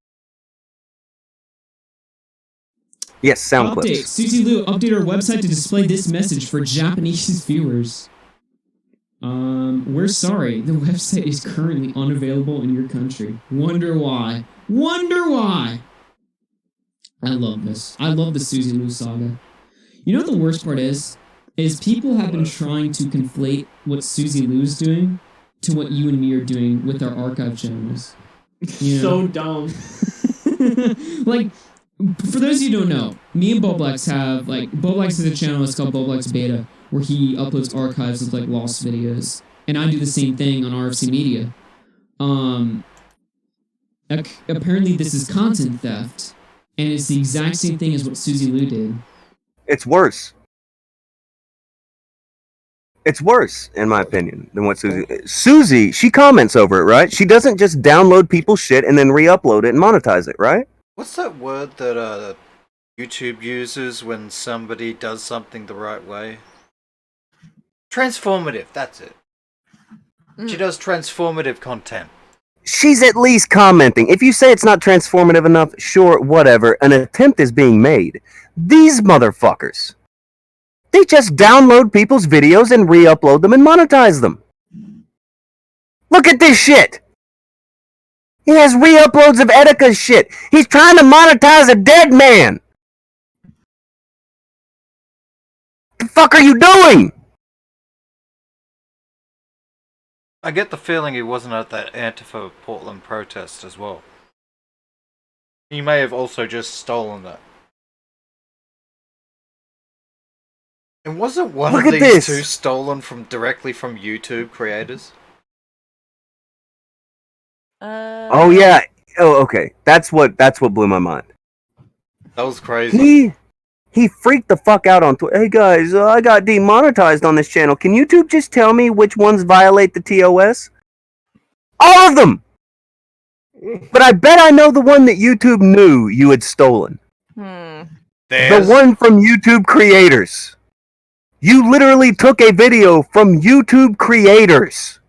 Yes, sound Update. clips. Susie Lou, update our website to display this message for Japanese viewers. We're sorry. The website is currently unavailable in your country. Wonder why. Wonder why. I love this. I love the Susie Lou saga. You know what the worst part is? Is people have been trying to conflate what Susie Lou's doing to what you and me are doing with our archive channels. You know? So dumb. Like, for those of you who don't know, me and Boblex have, like, Boblex has a channel, it's called Boblex Beta, where he uploads archives of, like, lost videos. And I do the same thing on RFC Media. Apparently this is content theft, and it's the exact same thing as what Susie Lou did. It's worse. It's worse, in my opinion, than what Susie, she comments over it, right? She doesn't just download people's shit and then re-upload it and monetize it, right? What's that word that YouTube uses when somebody does something the right way? Transformative, that's it. She does transformative content. She's at least commenting. If you say it's not transformative enough, sure, whatever. An attempt is being made. These motherfuckers, they just download people's videos and re-upload them and monetize them. Look at this shit. He has re-uploads of Etika's shit. He's trying to monetize a dead man. The fuck are you doing? I get the feeling he wasn't at that Antifa Portland protest as well. He may have also just stolen that. And wasn't one Look of at these this. two stolen directly from YouTube creators? Oh yeah. Oh, okay. That's what blew my mind. That was crazy. He freaked the fuck out on Twitter. Hey guys, I got demonetized on this channel. Can YouTube just tell me which ones violate the TOS? All of them! But I bet I know the one that YouTube knew you had stolen. The one from YouTube creators. You literally took a video from YouTube creators.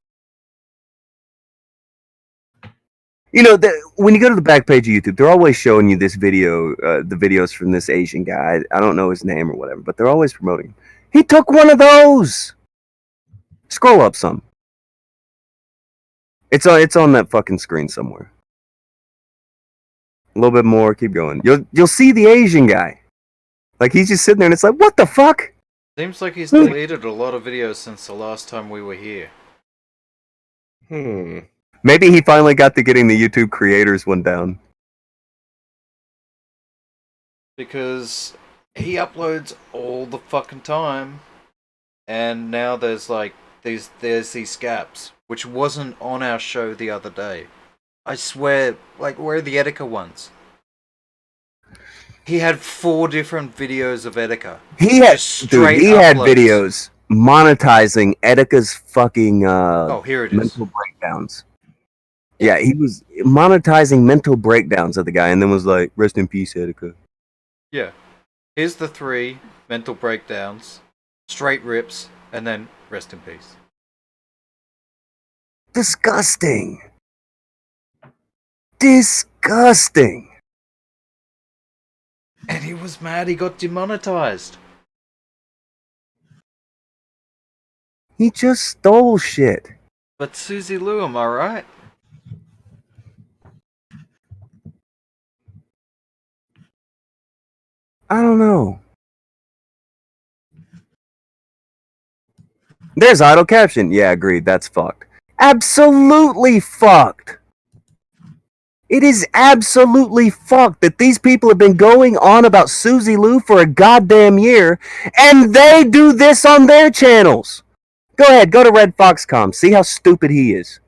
You know, when you go to the back page of YouTube, they're always showing you this video, the videos from this Asian guy. I don't know his name or whatever, but they're always promoting him. He took one of those. Scroll up some. It's on that fucking screen somewhere. A little bit more. Keep going. You'll see the Asian guy. Like he's just sitting there, and it's like, what the fuck? Seems like he's deleted a lot of videos since the last time we were here. Maybe he finally got to getting the YouTube creators one down. Because he uploads all the fucking time. And now there's like, there's these gaps. Which wasn't on our show the other day. I swear, like, where are the Etika ones? He had 4 different videos of Etika. He had videos monetizing Etika's fucking here it is. mental breakdowns. Yeah, he was monetizing mental breakdowns of the guy, and then was like, "Rest in peace, Etika." Yeah, here's the 3 mental breakdowns, straight rips, and then rest in peace. Disgusting. Disgusting. And he was mad he got demonetized. He just stole shit. But Susie Lou, am I right? I don't know. There's idle caption. Yeah, agreed. That's fucked. Absolutely fucked. It is absolutely fucked that these people have been going on about Susie Lou for a goddamn year, and they do this on their channels. Go ahead, go to Red Foxcom. See how stupid he is.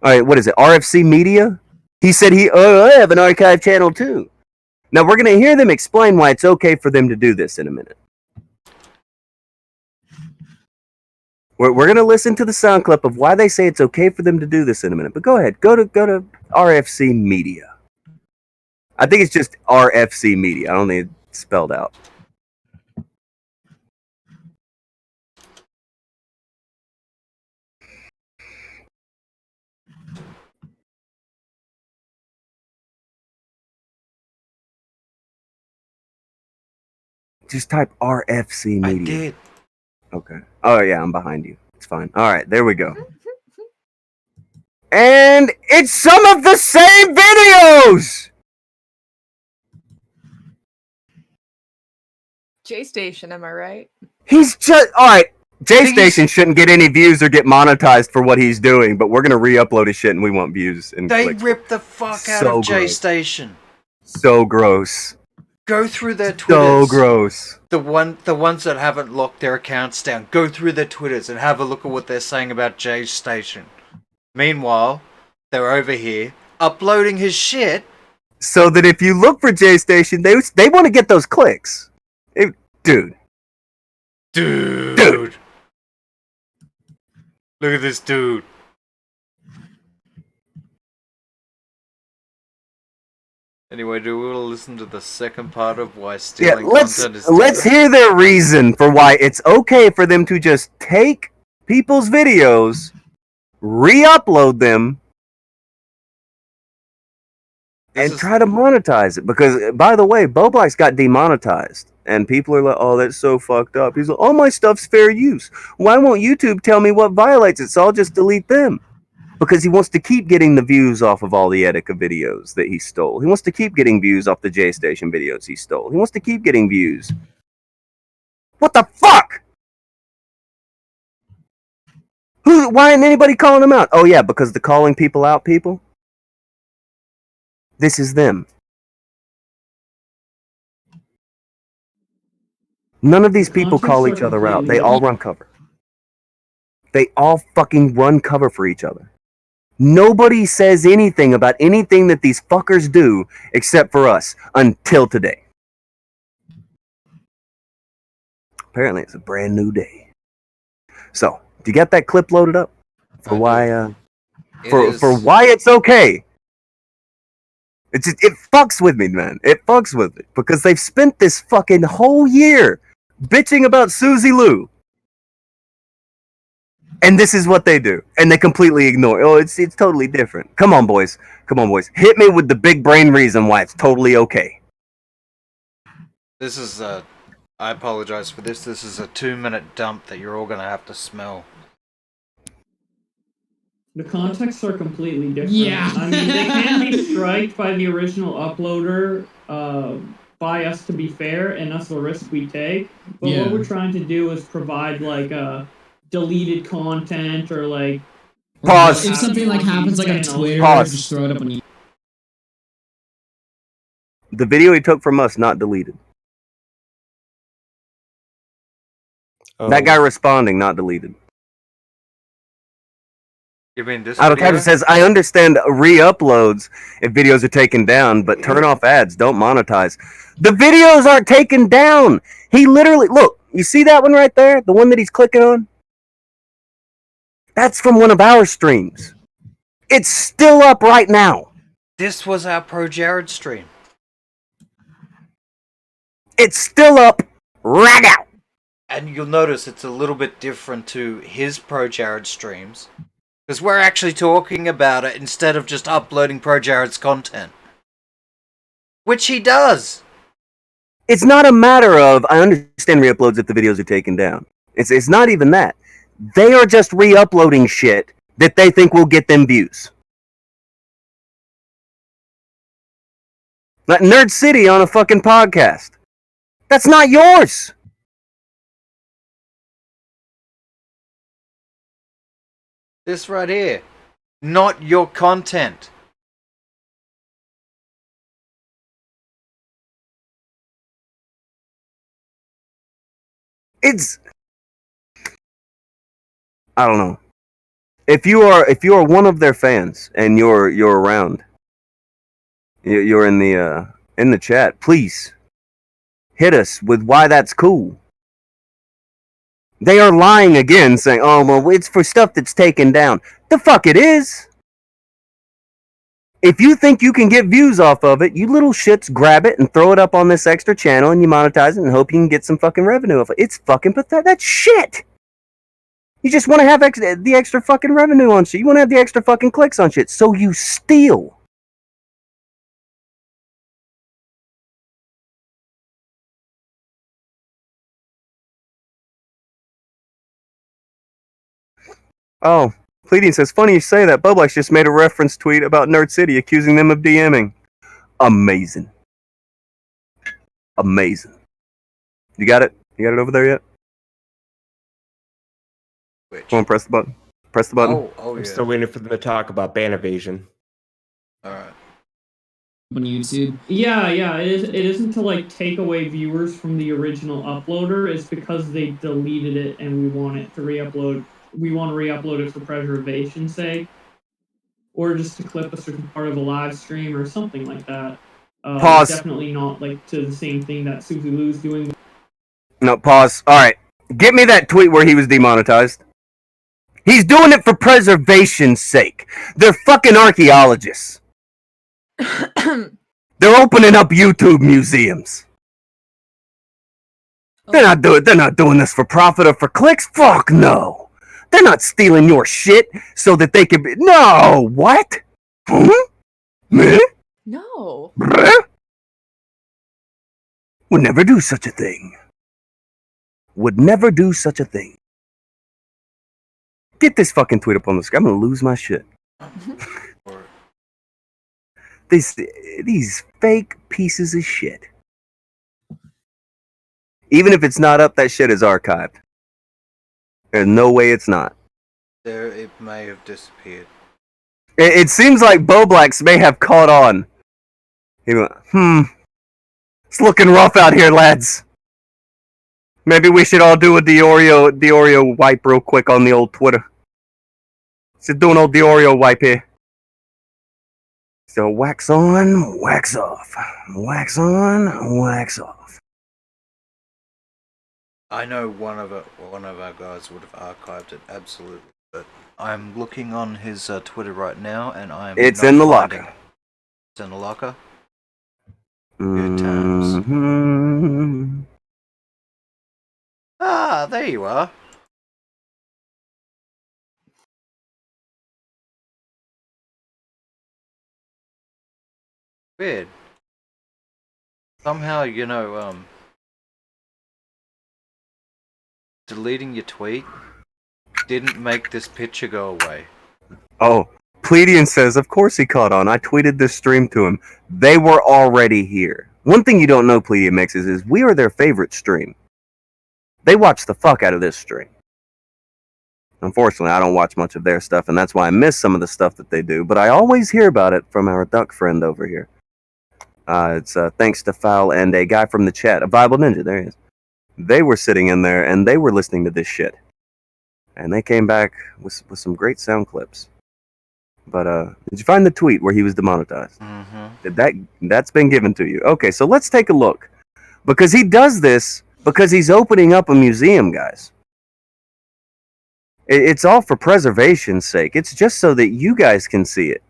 All right, what is it? RFC Media? He said I have an archive channel too. Now we're going to hear them explain why it's okay for them to do this in a minute. We're going to listen to the sound clip of why they say it's okay for them to do this in a minute. But go ahead, go to RFC Media. I think it's just RFC Media. I don't think it's spelled out. Just type RFC Media. I did. Okay. Oh, yeah, I'm behind you. It's fine. All right, there we go. And it's some of the same videos! J Station, am I right? He's just... Alright, J-Station shouldn't get any views or get monetized for what he's doing, but we're gonna re-upload his shit and we want views and They clicks. ripped the fuck out So of J gross. Station. So gross. Go through their Twitters. So gross. The ones that haven't locked their accounts down. Go through their Twitters and have a look at what they're saying about J Station. Meanwhile, they're over here uploading his shit. So that if you look for J-Station, they want to get those clicks. Dude. Dude. Look at this dude. Anyway, do we want to listen to the second part of why stealing content is let's hear their reason for why it's okay for them to just take people's videos, re-upload them, and try to monetize it. Because, by the way, Boblax got demonetized. And people are like, oh, that's so fucked up. He's like, all my stuff's fair use. Why won't YouTube tell me what violates it? So I'll just delete them. Because he wants to keep getting the views off of all the Etika videos that he stole. He wants to keep getting views off the J-Station videos he stole. He wants to keep getting views. What the fuck? Why isn't anybody calling him out? Oh yeah, because the calling people out people? This is them. None of these people call each other out. They all run cover. They all fucking run cover for each other. Nobody says anything about anything that these fuckers do except for us until today. Apparently it's a brand new day. So, do you get that clip loaded up? For why for why it's okay. It fucks with me, man. It fucks with me. Because they've spent this fucking whole year bitching about Susie Lou. And this is what they do. And they completely ignore it. Oh, it's totally different. Come on, boys. Come on, boys. Hit me with the big brain reason why it's totally okay. This is I apologize for this. This is a 2-minute dump that you're all going to have to smell. The contexts are completely different. Yeah. I mean, they can be striked by the original uploader, by us to be fair, and that's the risk we take. But Yeah. what we're trying to do is provide, like, deleted content or, like... Pause. If something like happens like on Twitter, Pause. just throw it up on YouTube. The video he took from us, not deleted. Oh. That guy responding, not deleted. You mean this Idle video? Captain says, I understand re-uploads if videos are taken down, but turn off ads, don't monetize. The videos aren't taken down! He literally, look, you see that one right there? The one that he's clicking on? That's from one of our streams. It's still up right now. This was our Pro Jared stream. It's still up right now. And you'll notice it's a little bit different to his Pro Jared streams. Because we're actually talking about it instead of just uploading Pro Jared's content. Which he does. It's not a matter of, I understand re-uploads if the videos are taken down. It's not even that. They are just re-uploading shit that they think will get them views. Like Nerd City on a fucking podcast. That's not yours. This right here. Not your content. It's I don't know. If you are one of their fans and you're around, you're in the chat, please hit us with why that's cool. They are lying again, saying, "Oh well, it's for stuff that's taken down." The fuck it is. If you think you can get views off of it, you little shits grab it and throw it up on this extra channel and you monetize it and hope you can get some fucking revenue off it. It's fucking pathetic. That's shit. You just want to have the extra fucking revenue on shit. You want to have the extra fucking clicks on shit. So you steal. Oh, Pleading says, funny you say that. Bublax just made a reference tweet about Nerd City accusing them of DMing. Amazing. Amazing. You got it? You got it over there yet? Which? Come on, press the button. Press the button. Oh I'm yeah. still waiting for them to talk about ban evasion. Alright. On YouTube. Yeah, it isn't to like take away viewers from the original uploader. It's because they deleted it and we want it to re-upload. We want to re-upload it for preservation's sake, or just to clip a certain part of a live stream or something like that. Pause. Definitely not like to the same thing that Suzuru's doing. No, pause. Alright. Get me that tweet where he was demonetized. He's doing it for preservation's sake. They're fucking archaeologists. They're opening up YouTube museums. They're not doing this for profit or for clicks. Fuck no. They're not stealing your shit so that they can be. No, what? Huh? Meh? No. Bruh? Would never do such a thing. Would never do such a thing. Get this fucking tweet up on the screen. I'm gonna lose my shit. These fake pieces of shit. Even if it's not up, that shit is archived. There's no way it's not. It may have disappeared. It seems like Boblax may have caught on. He went, it's looking rough out here, lads. Maybe we should all do a Deorio wipe real quick on the old Twitter. Let's do an old Deorio wipe here. So wax on, wax off. Wax on, wax off. I know one of our guys would have archived it, absolutely. But I'm looking on his Twitter right now, and It's in the locker. It's in the locker. Good times. Ah, there you are. Weird. Somehow, deleting your tweet didn't make this picture go away. Oh, Pledian says, of course he caught on. I tweeted this stream to him. They were already here. One thing you don't know, Pledian Mixes, is we are their favorite stream. They watch the fuck out of this stream. Unfortunately, I don't watch much of their stuff, and that's why I miss some of the stuff that they do. But I always hear about it from our duck friend over here. It's thanks to Fowl and a guy from the chat, a Bible Ninja. There he is. They were sitting in there, and they were listening to this shit. And they came back with some great sound clips. But did you find the tweet where he was demonetized? Mm-hmm. That's been given to you. Okay, so let's take a look. Because he does this because he's opening up a museum, guys. It's all for preservation's sake. It's just so that you guys can see it.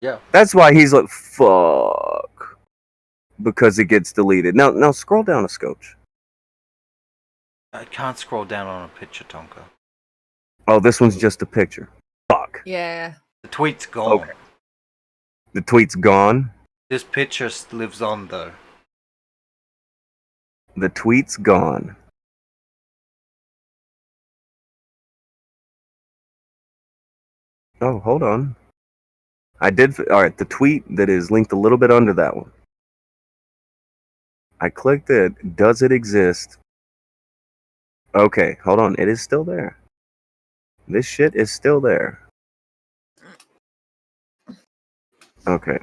Yeah. That's why he's like, fuck. Because it gets deleted. Now scroll down a scotch. I can't scroll down on a picture, Tonka. Oh, this one's just a picture. Fuck. Yeah. The tweet's gone. Okay. The tweet's gone. This picture lives on, though. The tweet's gone. Oh, hold on. Alright, the tweet that is linked a little bit under that one. I clicked it. Does it exist? Okay, hold on. It is still there. This shit is still there. Okay.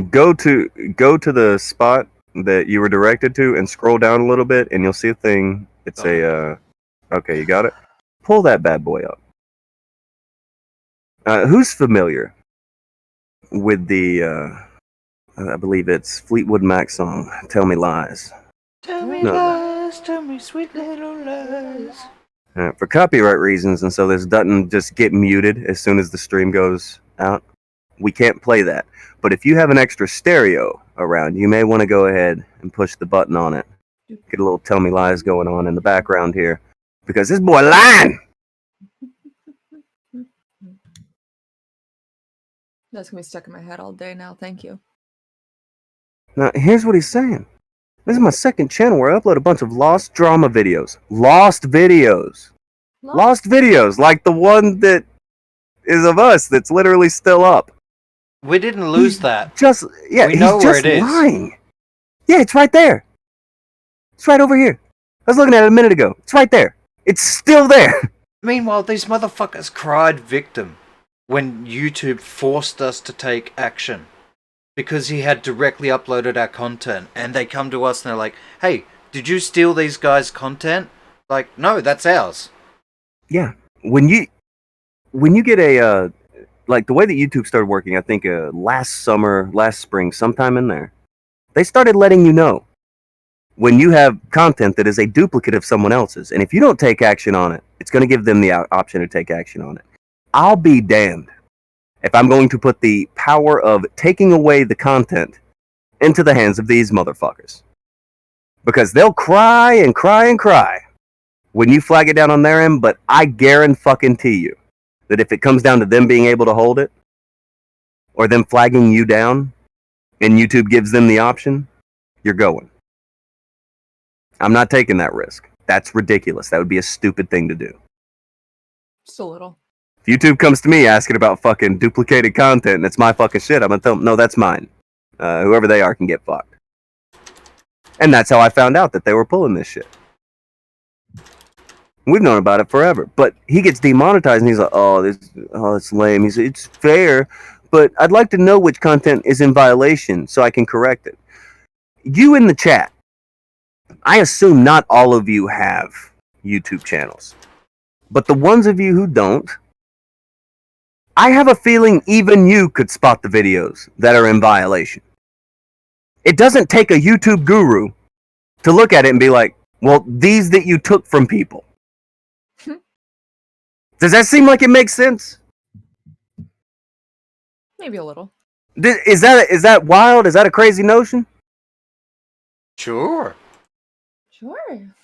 Go to the spot that you were directed to and scroll down a little bit, and you'll see a thing. It's a okay, you got it. Pull that bad boy up. Who's familiar with the I believe it's Fleetwood Mac song "Tell Me Lies"? Tell me No. lies, tell me sweet little lies. For copyright reasons, and so this doesn't just get muted as soon as the stream goes out. We can't play that. But if you have an extra stereo around, you may want to go ahead and push the button on it. Get a little "Tell Me Lies" going on in the background here, because this boy lying. That's gonna be stuck in my head all day now. Thank you. Now, here's what he's saying. This is my second channel where I upload a bunch of lost drama videos. Lost videos. Lost videos, like the one that is of us that's literally still up. We didn't lose that. Just We know he's where just it is. lying. Yeah, it's right there. It's right over here. I was looking at it a minute ago. It's right there. It's still there. Meanwhile, these motherfuckers cried victim when YouTube forced us to take action because he had directly uploaded our content, and they come to us and they're like, "Hey, did you steal these guys' content?" Like, no, that's ours. Yeah. When you get a like the way that YouTube started working, I think last spring, sometime in there, they started letting you know when you have content that is a duplicate of someone else's, and if you don't take action on it, it's going to give them the option to take action on it. I'll be damned if I'm going to put the power of taking away the content into the hands of these motherfuckers, because they'll cry and cry and cry when you flag it down on their end, but I guarantee you that if it comes down to them being able to hold it, or them flagging you down, and YouTube gives them the option, you're going. I'm not taking that risk. That's ridiculous. That would be a stupid thing to do. Just a little. If YouTube comes to me asking about fucking duplicated content and it's my fucking shit, I'm gonna tell them, no, that's mine. Whoever they are can get fucked. And that's how I found out that they were pulling this shit. We've known about it forever, but he gets demonetized and he's like, it's lame. He's it's fair, but I'd like to know which content is in violation so I can correct it. You in the chat, I assume not all of you have YouTube channels, but the ones of you who don't, I have a feeling even you could spot the videos that are in violation. It doesn't take a YouTube guru to look at it and be like, well, these that you took from people. Does that seem like it makes sense? Maybe a little. Is that wild? Is that a crazy notion? Sure. Sure.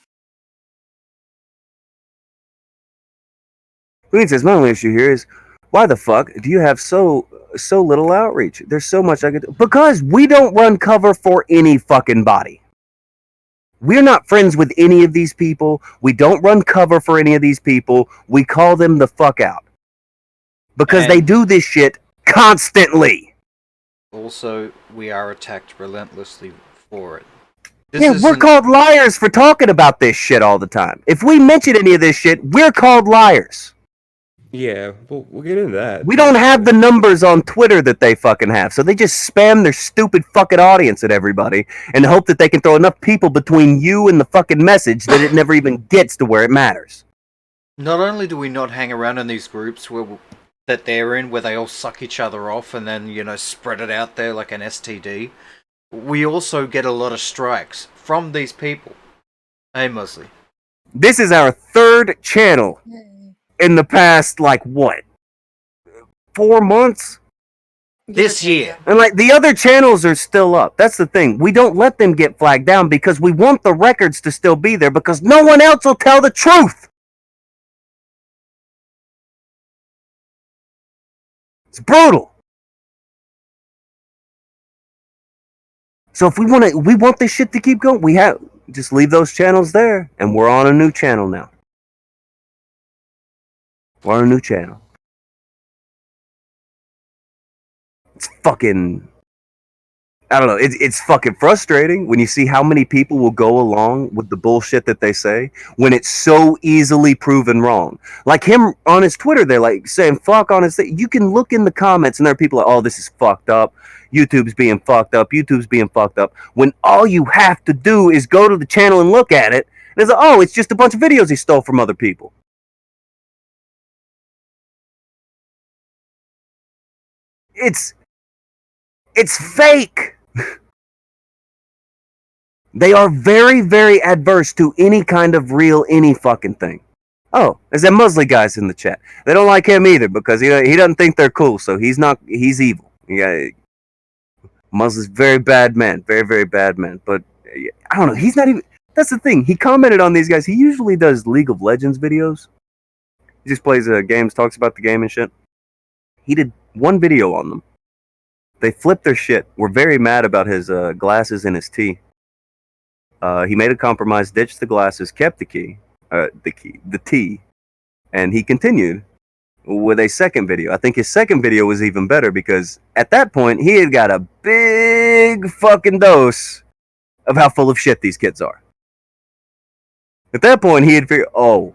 Queen says, my only issue here is, why the fuck do you have so little outreach? There's so much I could do. Because we don't run cover for any fucking body. We're not friends with any of these people. We don't run cover for any of these people. We call them the fuck out. Because they do this shit constantly. Also, we are attacked relentlessly for it. We're called liars for talking about this shit all the time. If we mention any of this shit, we're called liars. Yeah, we'll get into that. We don't have the numbers on Twitter that they fucking have, so they just spam their stupid fucking audience at everybody and hope that they can throw enough people between you and the fucking message that it never even gets to where it matters. Not only do we not hang around in these groups that they're in, where they all suck each other off and then, spread it out there like an STD, we also get a lot of strikes from these people. Aimlessly. This is our third channel in the past, 4 months? This year. And the other channels are still up. That's the thing. We don't let them get flagged down because we want the records to still be there because no one else will tell the truth. It's brutal. So if we want this shit to keep going, we have just leave those channels there, and we're on a new channel now. We're on a new channel. It's fucking I don't know. It's fucking frustrating when you see how many people will go along with the bullshit that they say when it's so easily proven wrong. Like him on his Twitter, they're like saying fuck on his thing. You can look in the comments and there are people like, oh, this is fucked up. YouTube's being fucked up. YouTube's being fucked up. When all you have to do is go to the channel and look at it. And it's like, oh, it's just a bunch of videos he stole from other people. It's fake. They are very, very adverse to any kind of real any fucking thing. Oh, there's that Muslim guys in the chat. They don't like him either because he doesn't think they're cool, so he's evil. Yeah, Muslim's very bad man, very, very bad man. But I don't know, he's not even. That's the thing. He commented on these guys. He usually does League of Legends videos. He just plays games, talks about the game and shit. He did one video on them. They flipped their shit. Were very mad about his glasses and his tea. He made a compromise, ditched the glasses, kept the tea, and he continued with a second video. I think his second video was even better because at that point he had got a big fucking dose of how full of shit these kids are. At that point he had figured, oh,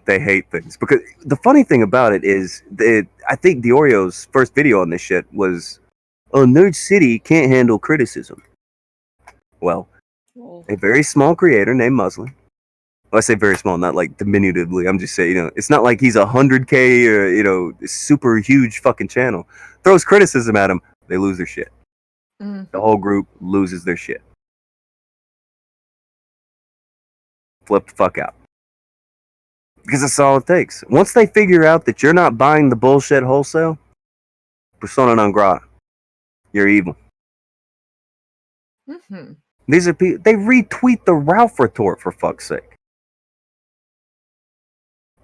they hate things. Because the funny thing about it is that I think Deorio's first video on this shit was, oh, Nerd City can't handle criticism. Well, a very small creator named Muslim. Well, I say very small, not like diminutively. I'm just saying, it's not like he's 100K or, super huge fucking channel. Throws criticism at him, they lose their shit. The whole group loses their shit. Flip the fuck out. Because that's all it takes. Once they figure out that you're not buying the bullshit wholesale, persona non grata. You're evil. Mm-hmm. These are people, they retweet the Ralph retort for fuck's sake.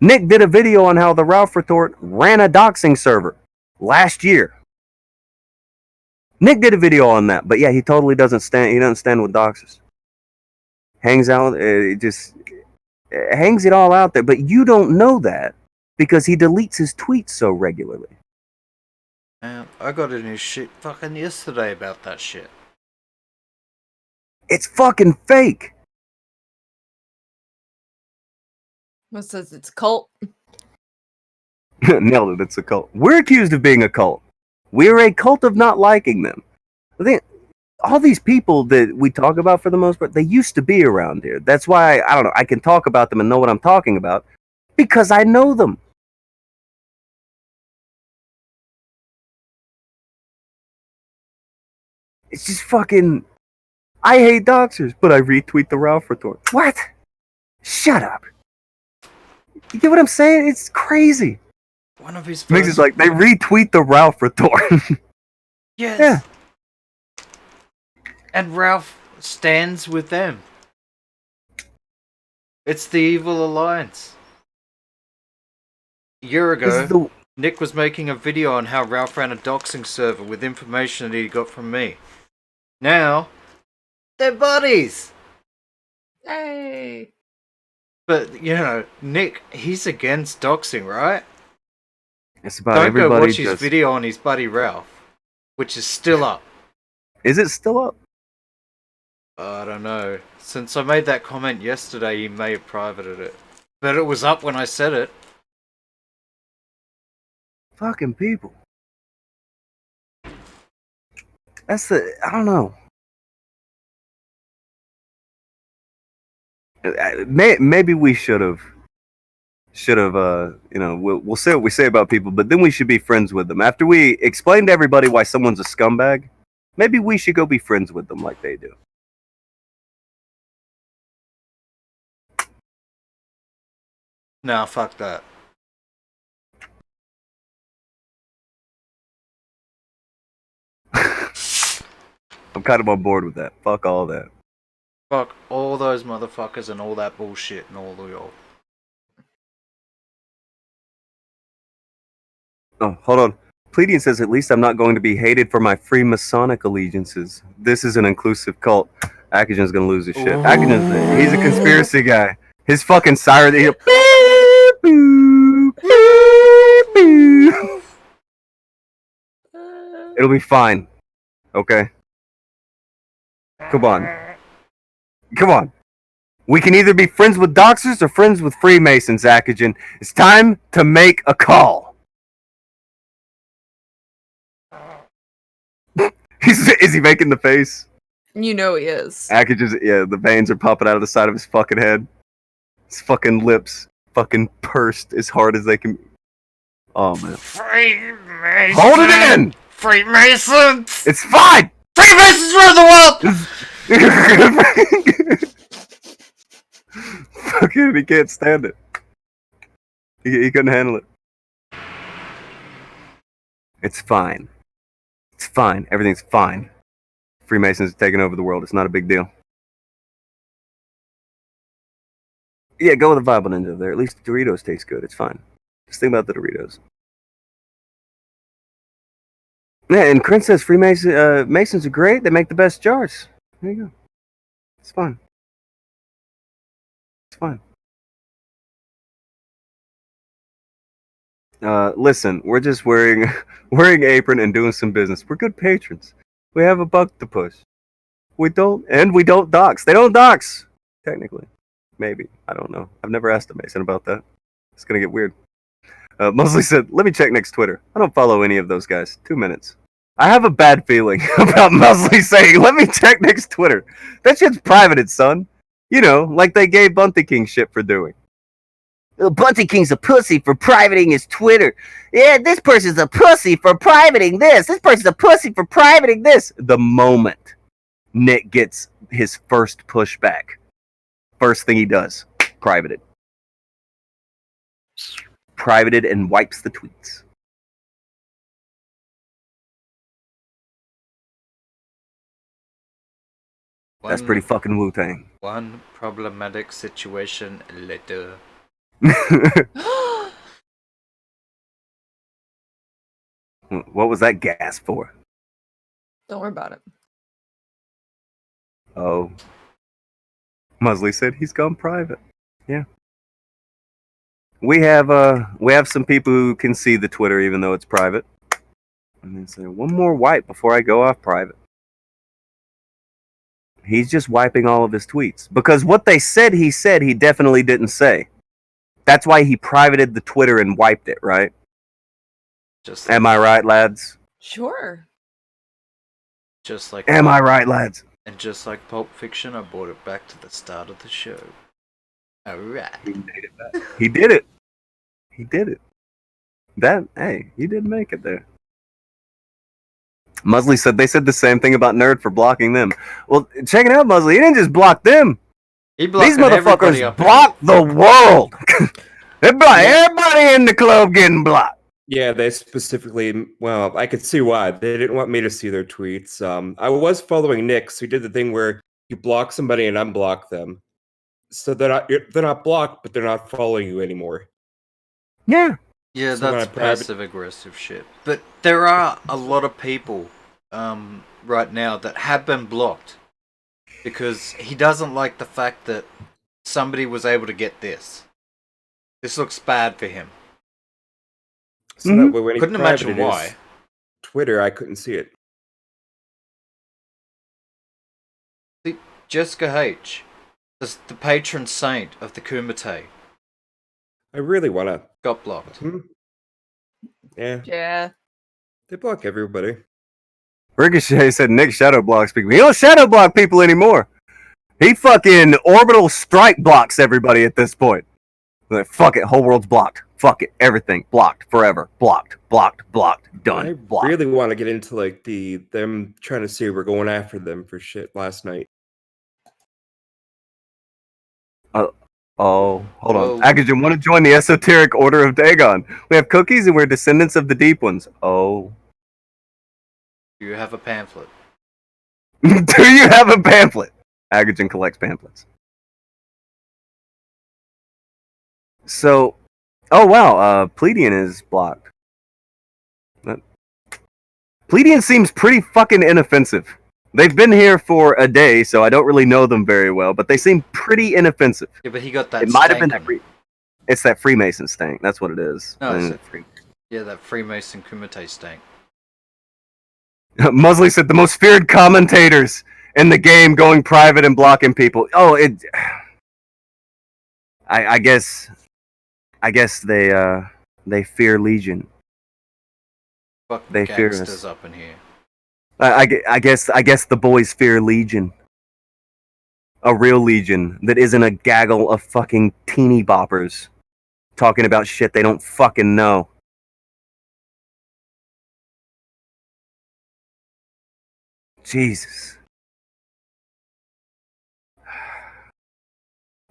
Nick did a video on how the Ralph retort ran a doxing server last year. Nick did a video on that, but yeah, he totally doesn't stand with doxers. Hangs out, hangs it all out there, but you don't know that because he deletes his tweets so regularly. Man, I got a new shit fucking yesterday about that shit. It's fucking fake. What says it's a cult? Nailed it, it's a cult. We're accused of being a cult. We're a cult of not liking them. I think all these people that we talk about for the most part, they used to be around here. That's why, I don't know, I can talk about them and know what I'm talking about because I know them. It's just fucking... I hate doxers, but I retweet the Ralph retort. What? Shut up. You get what I'm saying? It's crazy. One of his Makes it like they retweet the Ralph retort. Yes. Yeah. And Ralph stands with them. It's the evil alliance. A year ago, Nick was making a video on how Ralph ran a doxing server with information that he got from me. Now, they're buddies! Hey! But, Nick, he's against doxing, right? It's about Don't everybody. Go watch his video on his buddy Ralph, which is still up. Is it still up? I don't know. Since I made that comment yesterday, he may have privated it. But it was up when I said it. Fucking people. I don't know. Maybe we should have, we'll say what we say about people, but then we should be friends with them. After we explain to everybody why someone's a scumbag, maybe we should go be friends with them like they do. Nah, fuck that. I'm kind of on board with that. Fuck all that. Fuck all those motherfuckers and all that bullshit and all the y'all. Oh, hold on. Pledian says, at least I'm not going to be hated for my free Masonic allegiances. This is an inclusive cult. Akujin's gonna lose his shit. He's a conspiracy guy. His fucking siren. It'll be fine. Okay? Come on. Come on. We can either be friends with Doxers or friends with Freemasons, Akujin. It's time to make a call. Is he making the face? You know he is. Akujin's, yeah, the veins are popping out of the side of his fucking head. His fucking lips fucking pursed as hard as they can. Oh, man. Freemasons! Hold it in! Freemasons! It's fine! Freemasons rule the world! Fucking, he can't stand it. He couldn't handle it. It's fine. It's fine. Everything's fine. Freemasons are taking over the world. It's not a big deal. Yeah, go with the Bible Ninja there. At least the Doritos taste good. It's fine. Just think about the Doritos. Yeah, and Chris says Masons are great. They make the best jars. There you go. It's fine. It's fine. Listen, we're just wearing apron and doing some business. We're good patrons. We have a buck to push. We don't dox. They don't dox. Technically. Maybe. I don't know. I've never asked a Mason about that. It's gonna get weird. Mosley said, let me check Nick's Twitter. I don't follow any of those guys. 2 minutes. I have a bad feeling about Mosley saying, let me check Nick's Twitter. That shit's privated, son. You know, like they gave Bunty King shit for doing. Bunty King's a pussy for privating his Twitter. Yeah, this person's a pussy for privating this. This person's a pussy for privating this. The moment Nick gets his first pushback, first thing he does, privated. Privated and wipes the tweets. That's pretty fucking Wu-Tang. One problematic situation later. What was that gas for? Don't worry about it. Oh. Mosley said he's gone private. Yeah. We have some people who can see the Twitter even though it's private. And then say one more wipe before I go off private. He's just wiping all of his tweets. Because what they said he definitely didn't say. That's why he privated the Twitter and wiped it, right? Just Am I right, lads? Sure. Just like Am I right, lads? And just like Pulp Fiction, I brought it back to the start of the show. Alright. He made it back. He did it. He did it. Hey, he did make it there. Musley said they said the same thing about Nerd for blocking them. Well, check it out, Musley. He didn't just block them. He blocked These motherfuckers blocked the world. Everybody in the club getting blocked. Yeah, they specifically, well, I could see why. They didn't want me to see their tweets. I was following Nick, so he did the thing where you block somebody and unblock them. So they're not blocked, but they're not following you anymore. Yeah. Yeah, So that's passive-aggressive shit. But there are a lot of people right now that have been blocked because he doesn't like the fact that somebody was able to get this. This looks bad for him. So that way when he Couldn't imagine privated why. his Twitter, I couldn't see it. See, Jessica H., the patron saint of the Kumite, I really want to. got blocked. Yeah, Yeah. they block everybody. Ricochet said Nick shadow blocks people. He don't shadow block people anymore. He fucking orbital strike blocks everybody at this point. Like, fuck it, whole world's blocked. Fuck it, everything blocked forever. Blocked, done. I blocked. really want to get into like them trying to say we're going after them for shit last night. Oh, hold Whoa. on. Akujin, want to join the esoteric order of Dagon? We have cookies and we're descendants of the deep ones. Oh. Do you have a pamphlet? Do you have a pamphlet? Akujin collects pamphlets. So, oh wow, Pledian is blocked. Pledian seems pretty fucking inoffensive. They've been here for a day, so I don't really know them very well, but they seem pretty inoffensive. Yeah, but he got that. It might have been stank that it's that Freemason stank. That's what it is. No, it's that Freemason Kumite stank. Musley said the most feared commentators in the game going private and blocking people. Oh, I guess they fear Legion. Fucking They fear gangsters us. up in here. I guess the boys fear Legion. A real Legion that isn't a gaggle of fucking teeny boppers talking about shit they don't fucking know. Jesus.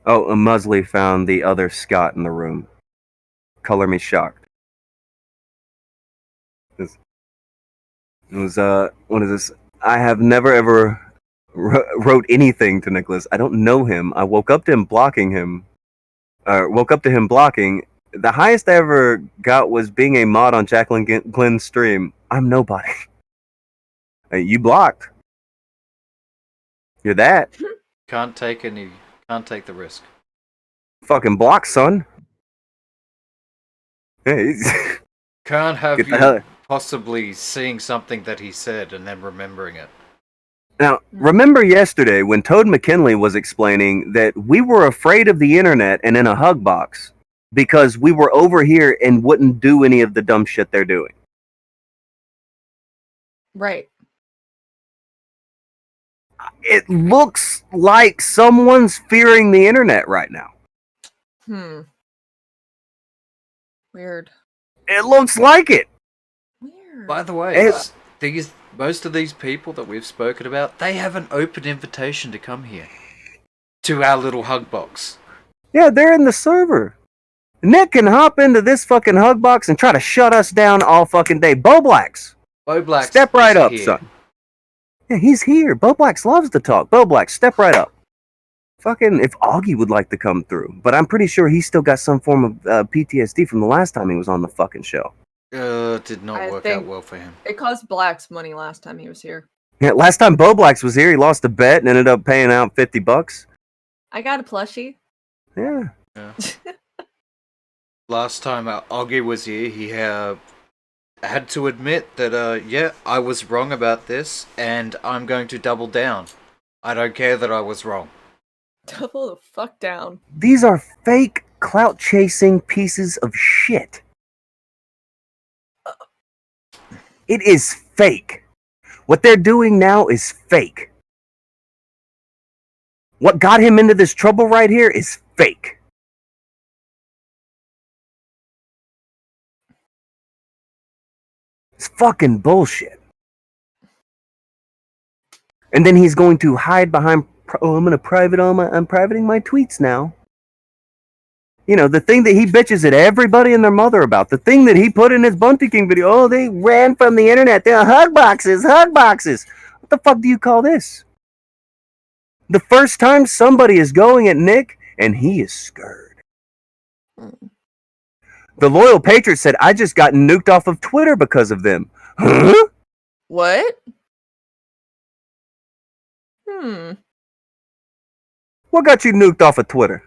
Oh, and Musley found the other Scott in the room. Color me shocked. It was, what is this? I have never ever wrote anything to Nicholas. I don't know him. I woke up to him blocking. The highest I ever got was being a mod on Jacqueline Glenn's stream. I'm nobody. Hey, you blocked. You're that. Can't take the risk. Fucking block, son. Hey, Can't have get the you hell. possibly seeing something that he said and then remembering it. Now, remember yesterday when Toad McKinley was explaining that we were afraid of the internet and in a hug box because we were over here and wouldn't do any of the dumb shit they're doing. Right. It looks like someone's fearing the internet right now. Weird. It looks like it. Weird. By the way, most of these people that we've spoken about, they have an open invitation to come here. To our little hug box. Yeah, they're in the server. Nick can hop into this fucking hug box and try to shut us down all fucking day. Bo Blacks. Step right up, here. son. Yeah, he's here. Bo Blacks loves to talk. Bo Blacks, step right up. Fucking, if Augie would like to come through. But I'm pretty sure he's still got some form of PTSD from the last time he was on the fucking show. Did not work out well for him. It cost Black's money last time he was here. Yeah, last time Bo Blacks was here, he lost a bet and ended up paying out $50. I got a plushie. Yeah. Last time Augie was here, he had to admit that, yeah, I was wrong about this, and I'm going to double down. I don't care that I was wrong. Double the fuck down. These are fake clout chasing pieces of shit. It is fake. What they're doing now is fake. What got him into this trouble right here is fake. It's fucking bullshit. And then he's going to hide behind, I'm privating my tweets now. You know, the thing that he bitches at everybody and their mother about, the thing that he put in his Bunty King video, oh, they ran from the internet, they're hug boxes. What the fuck do you call this? The first time somebody is going at Nick, and he is scared. The Loyal Patriot said, I just got nuked off of Twitter because of them. Huh? What? What got you nuked off of Twitter?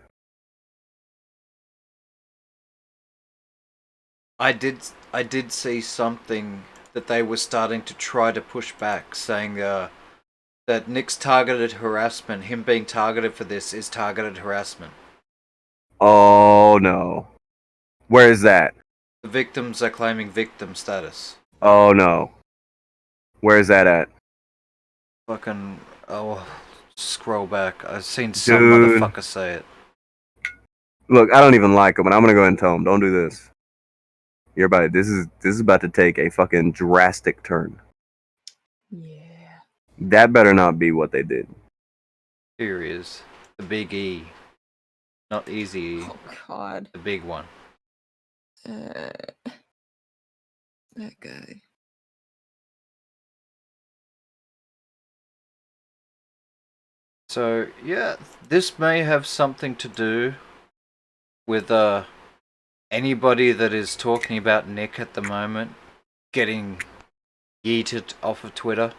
I did see something that they were starting to try to push back, saying that Nick's targeted harassment, him being targeted for this, is targeted harassment. Oh no. Where is that? The victims are claiming victim status. Oh no. Where is that at? Fucking, scroll back. I've seen some Dude. motherfucker say it. Look, I don't even like him, and I'm gonna go ahead and tell him, don't do this. Everybody, this is about to take a fucking drastic turn. Yeah. That better not be what they did. Here he is. The big E. Not easy E. Oh god. The big one. That guy. So, yeah, this may have something to do with anybody that is talking about Nick at the moment getting yeeted off of Twitter.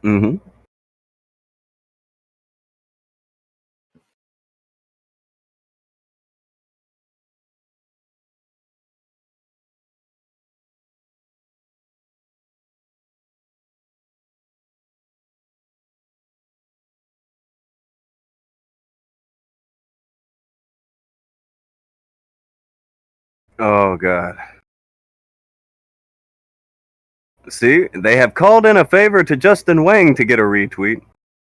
Mm-hmm. Oh God. See, they have called in a favor to Justin Wang to get a retweet.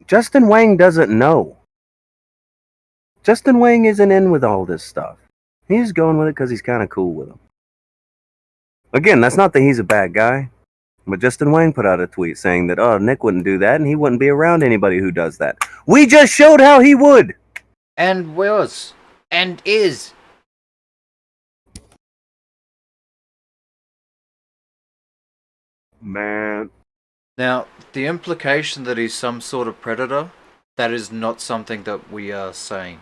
Justin Wang doesn't know. Justin Wang isn't in with all this stuff. He's going with it because he's kind of cool with him. Again, that's not that he's a bad guy. But Justin Wang put out a tweet saying that, oh, Nick wouldn't do that and he wouldn't be around anybody who does that. We just showed how he would. And was. And is. Man. Now, the implication that he's some sort of predator, that is not something that we are saying.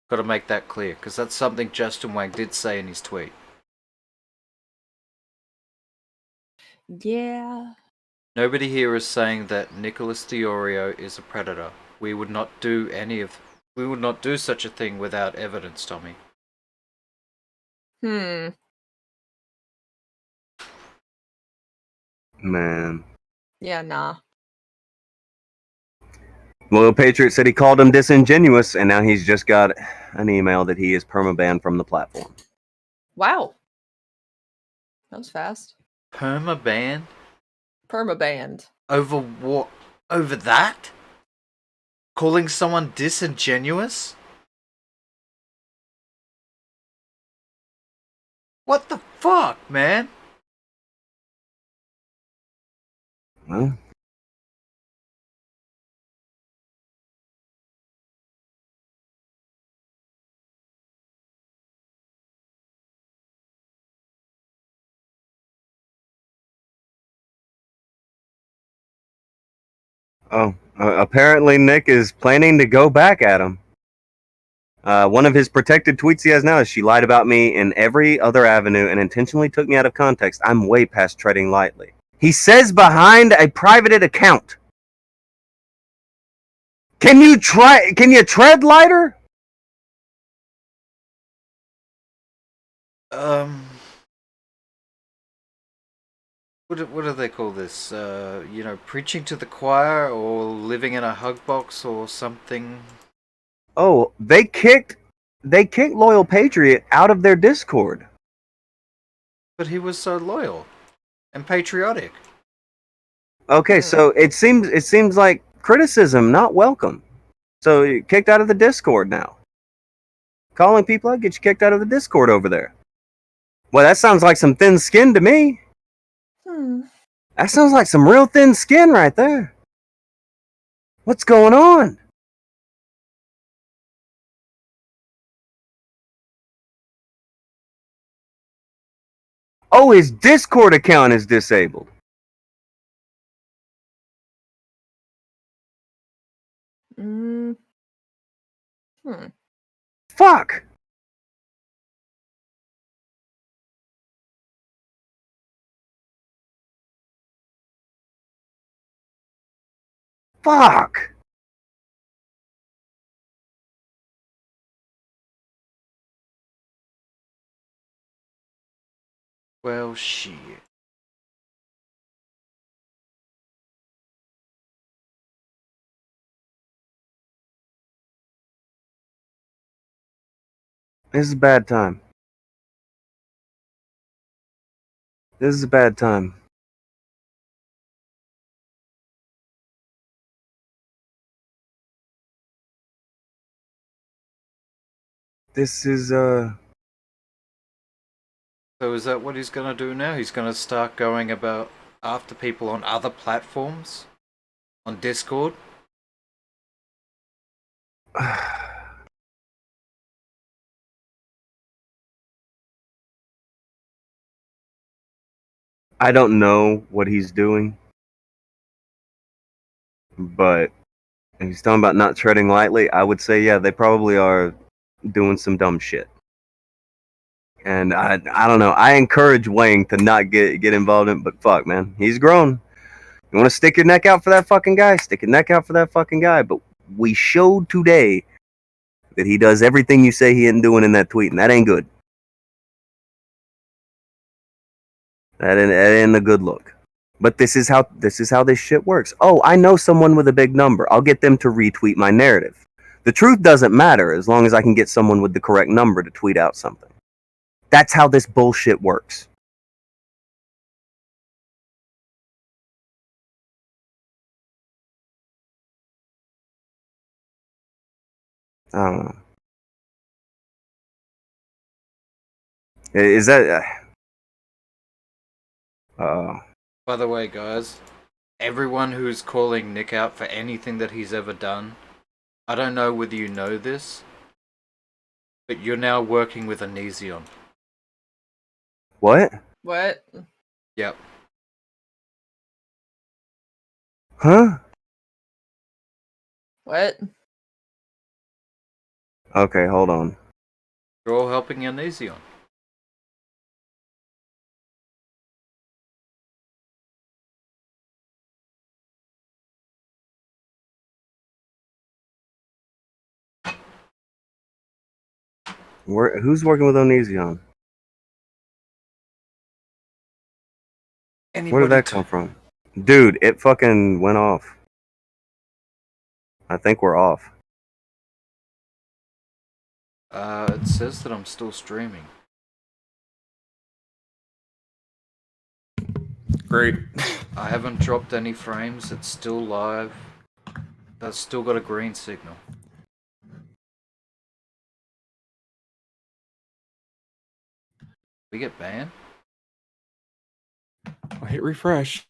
Got to make that clear, because that's something Justin Wang did say in his tweet. Yeah. Nobody here is saying that Nicholas Deorio is a predator. We would not do such a thing without evidence, Tommy. Man. Yeah, nah. Loyal Patriot said he called him disingenuous, and now he's just got an email that he is permabanned from the platform. Wow. That was fast. Permaban? Permabanned. Over what? Over that? Calling someone disingenuous? What the fuck, man? Well, apparently Nick is planning to go back at him. One of his protected tweets he has now is, she lied about me in every other avenue and intentionally took me out of context. I'm way past treading lightly. He says behind a privated account. Can you tread lighter? What do they call this? Preaching to the choir or living in a hug box or something? Oh, they kicked Loyal Patriot out of their Discord. But he was so loyal and patriotic. Okay, so it seems like criticism not welcome. So you're kicked out of the Discord now. Calling people out get you kicked out of the Discord over there. Well, that sounds like some thin skin to me. That sounds like some real thin skin right there. What's going on? Oh, his Discord account is disabled. Fuck. Fuck. Well, shit. This is a bad time. This is a bad time. This is So is that what he's gonna do now? He's gonna start going about after people on other platforms? On Discord? I don't know what he's doing, but if he's talking about not treading lightly, I would say, yeah, they probably are doing some dumb shit. And I don't know. I encourage Wang to not get involved in it, but fuck, man. He's grown. You want to stick your neck out for that fucking guy? Stick your neck out for that fucking guy. But we showed today that he does everything you say he isn't doing in that tweet, and that ain't good. That ain't a good look. But this is how this shit works. Oh, I know someone with a big number. I'll get them to retweet my narrative. The truth doesn't matter as long as I can get someone with the correct number to tweet out something. That's how this bullshit works. I don't know. Is that? By the way, guys, everyone who's calling Nick out for anything that he's ever done, I don't know whether you know this, but you're now working with Onision. What? What? Yep. Huh? What? Okay, hold on. You're all helping Onision. Who's working with Onision? Where did that come from? Dude, it fucking went off. I think we're off. It says that I'm still streaming. Great. I haven't dropped any frames. It's still live. That's still got a green signal. We get banned? I'll hit refresh.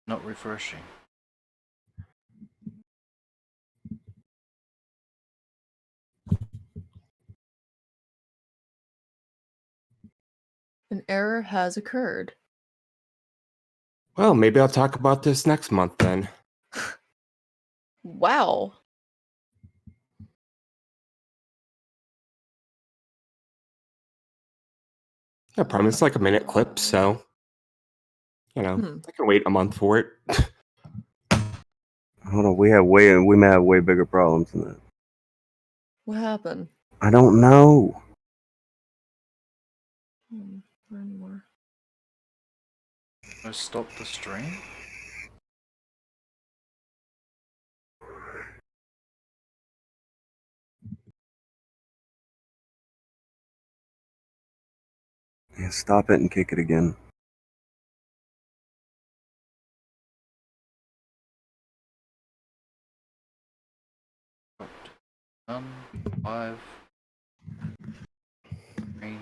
Not refreshing. An error has occurred. Well, maybe I'll talk about this next month then. Wow. I promise it's like a minute clip, so I can wait a month for it. Hold on, we may have way bigger problems than that. What happened? I don't know. Learn more. I stop the stream? Yeah, stop it and kick it again. Five. Green.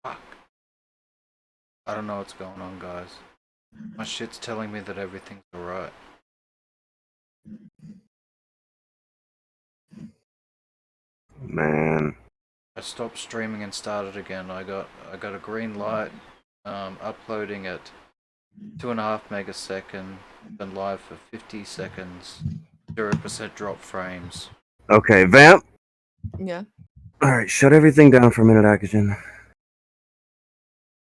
Fuck. I don't know what's going on, guys. My shit's telling me that everything's alright. Man. I stopped streaming and started again. I got a green light. Uploading at 2.5 megasecond. Been live for 50 seconds. 0% drop frames. Okay, Vamp. Yeah. All right, shut everything down for a minute, Akujin.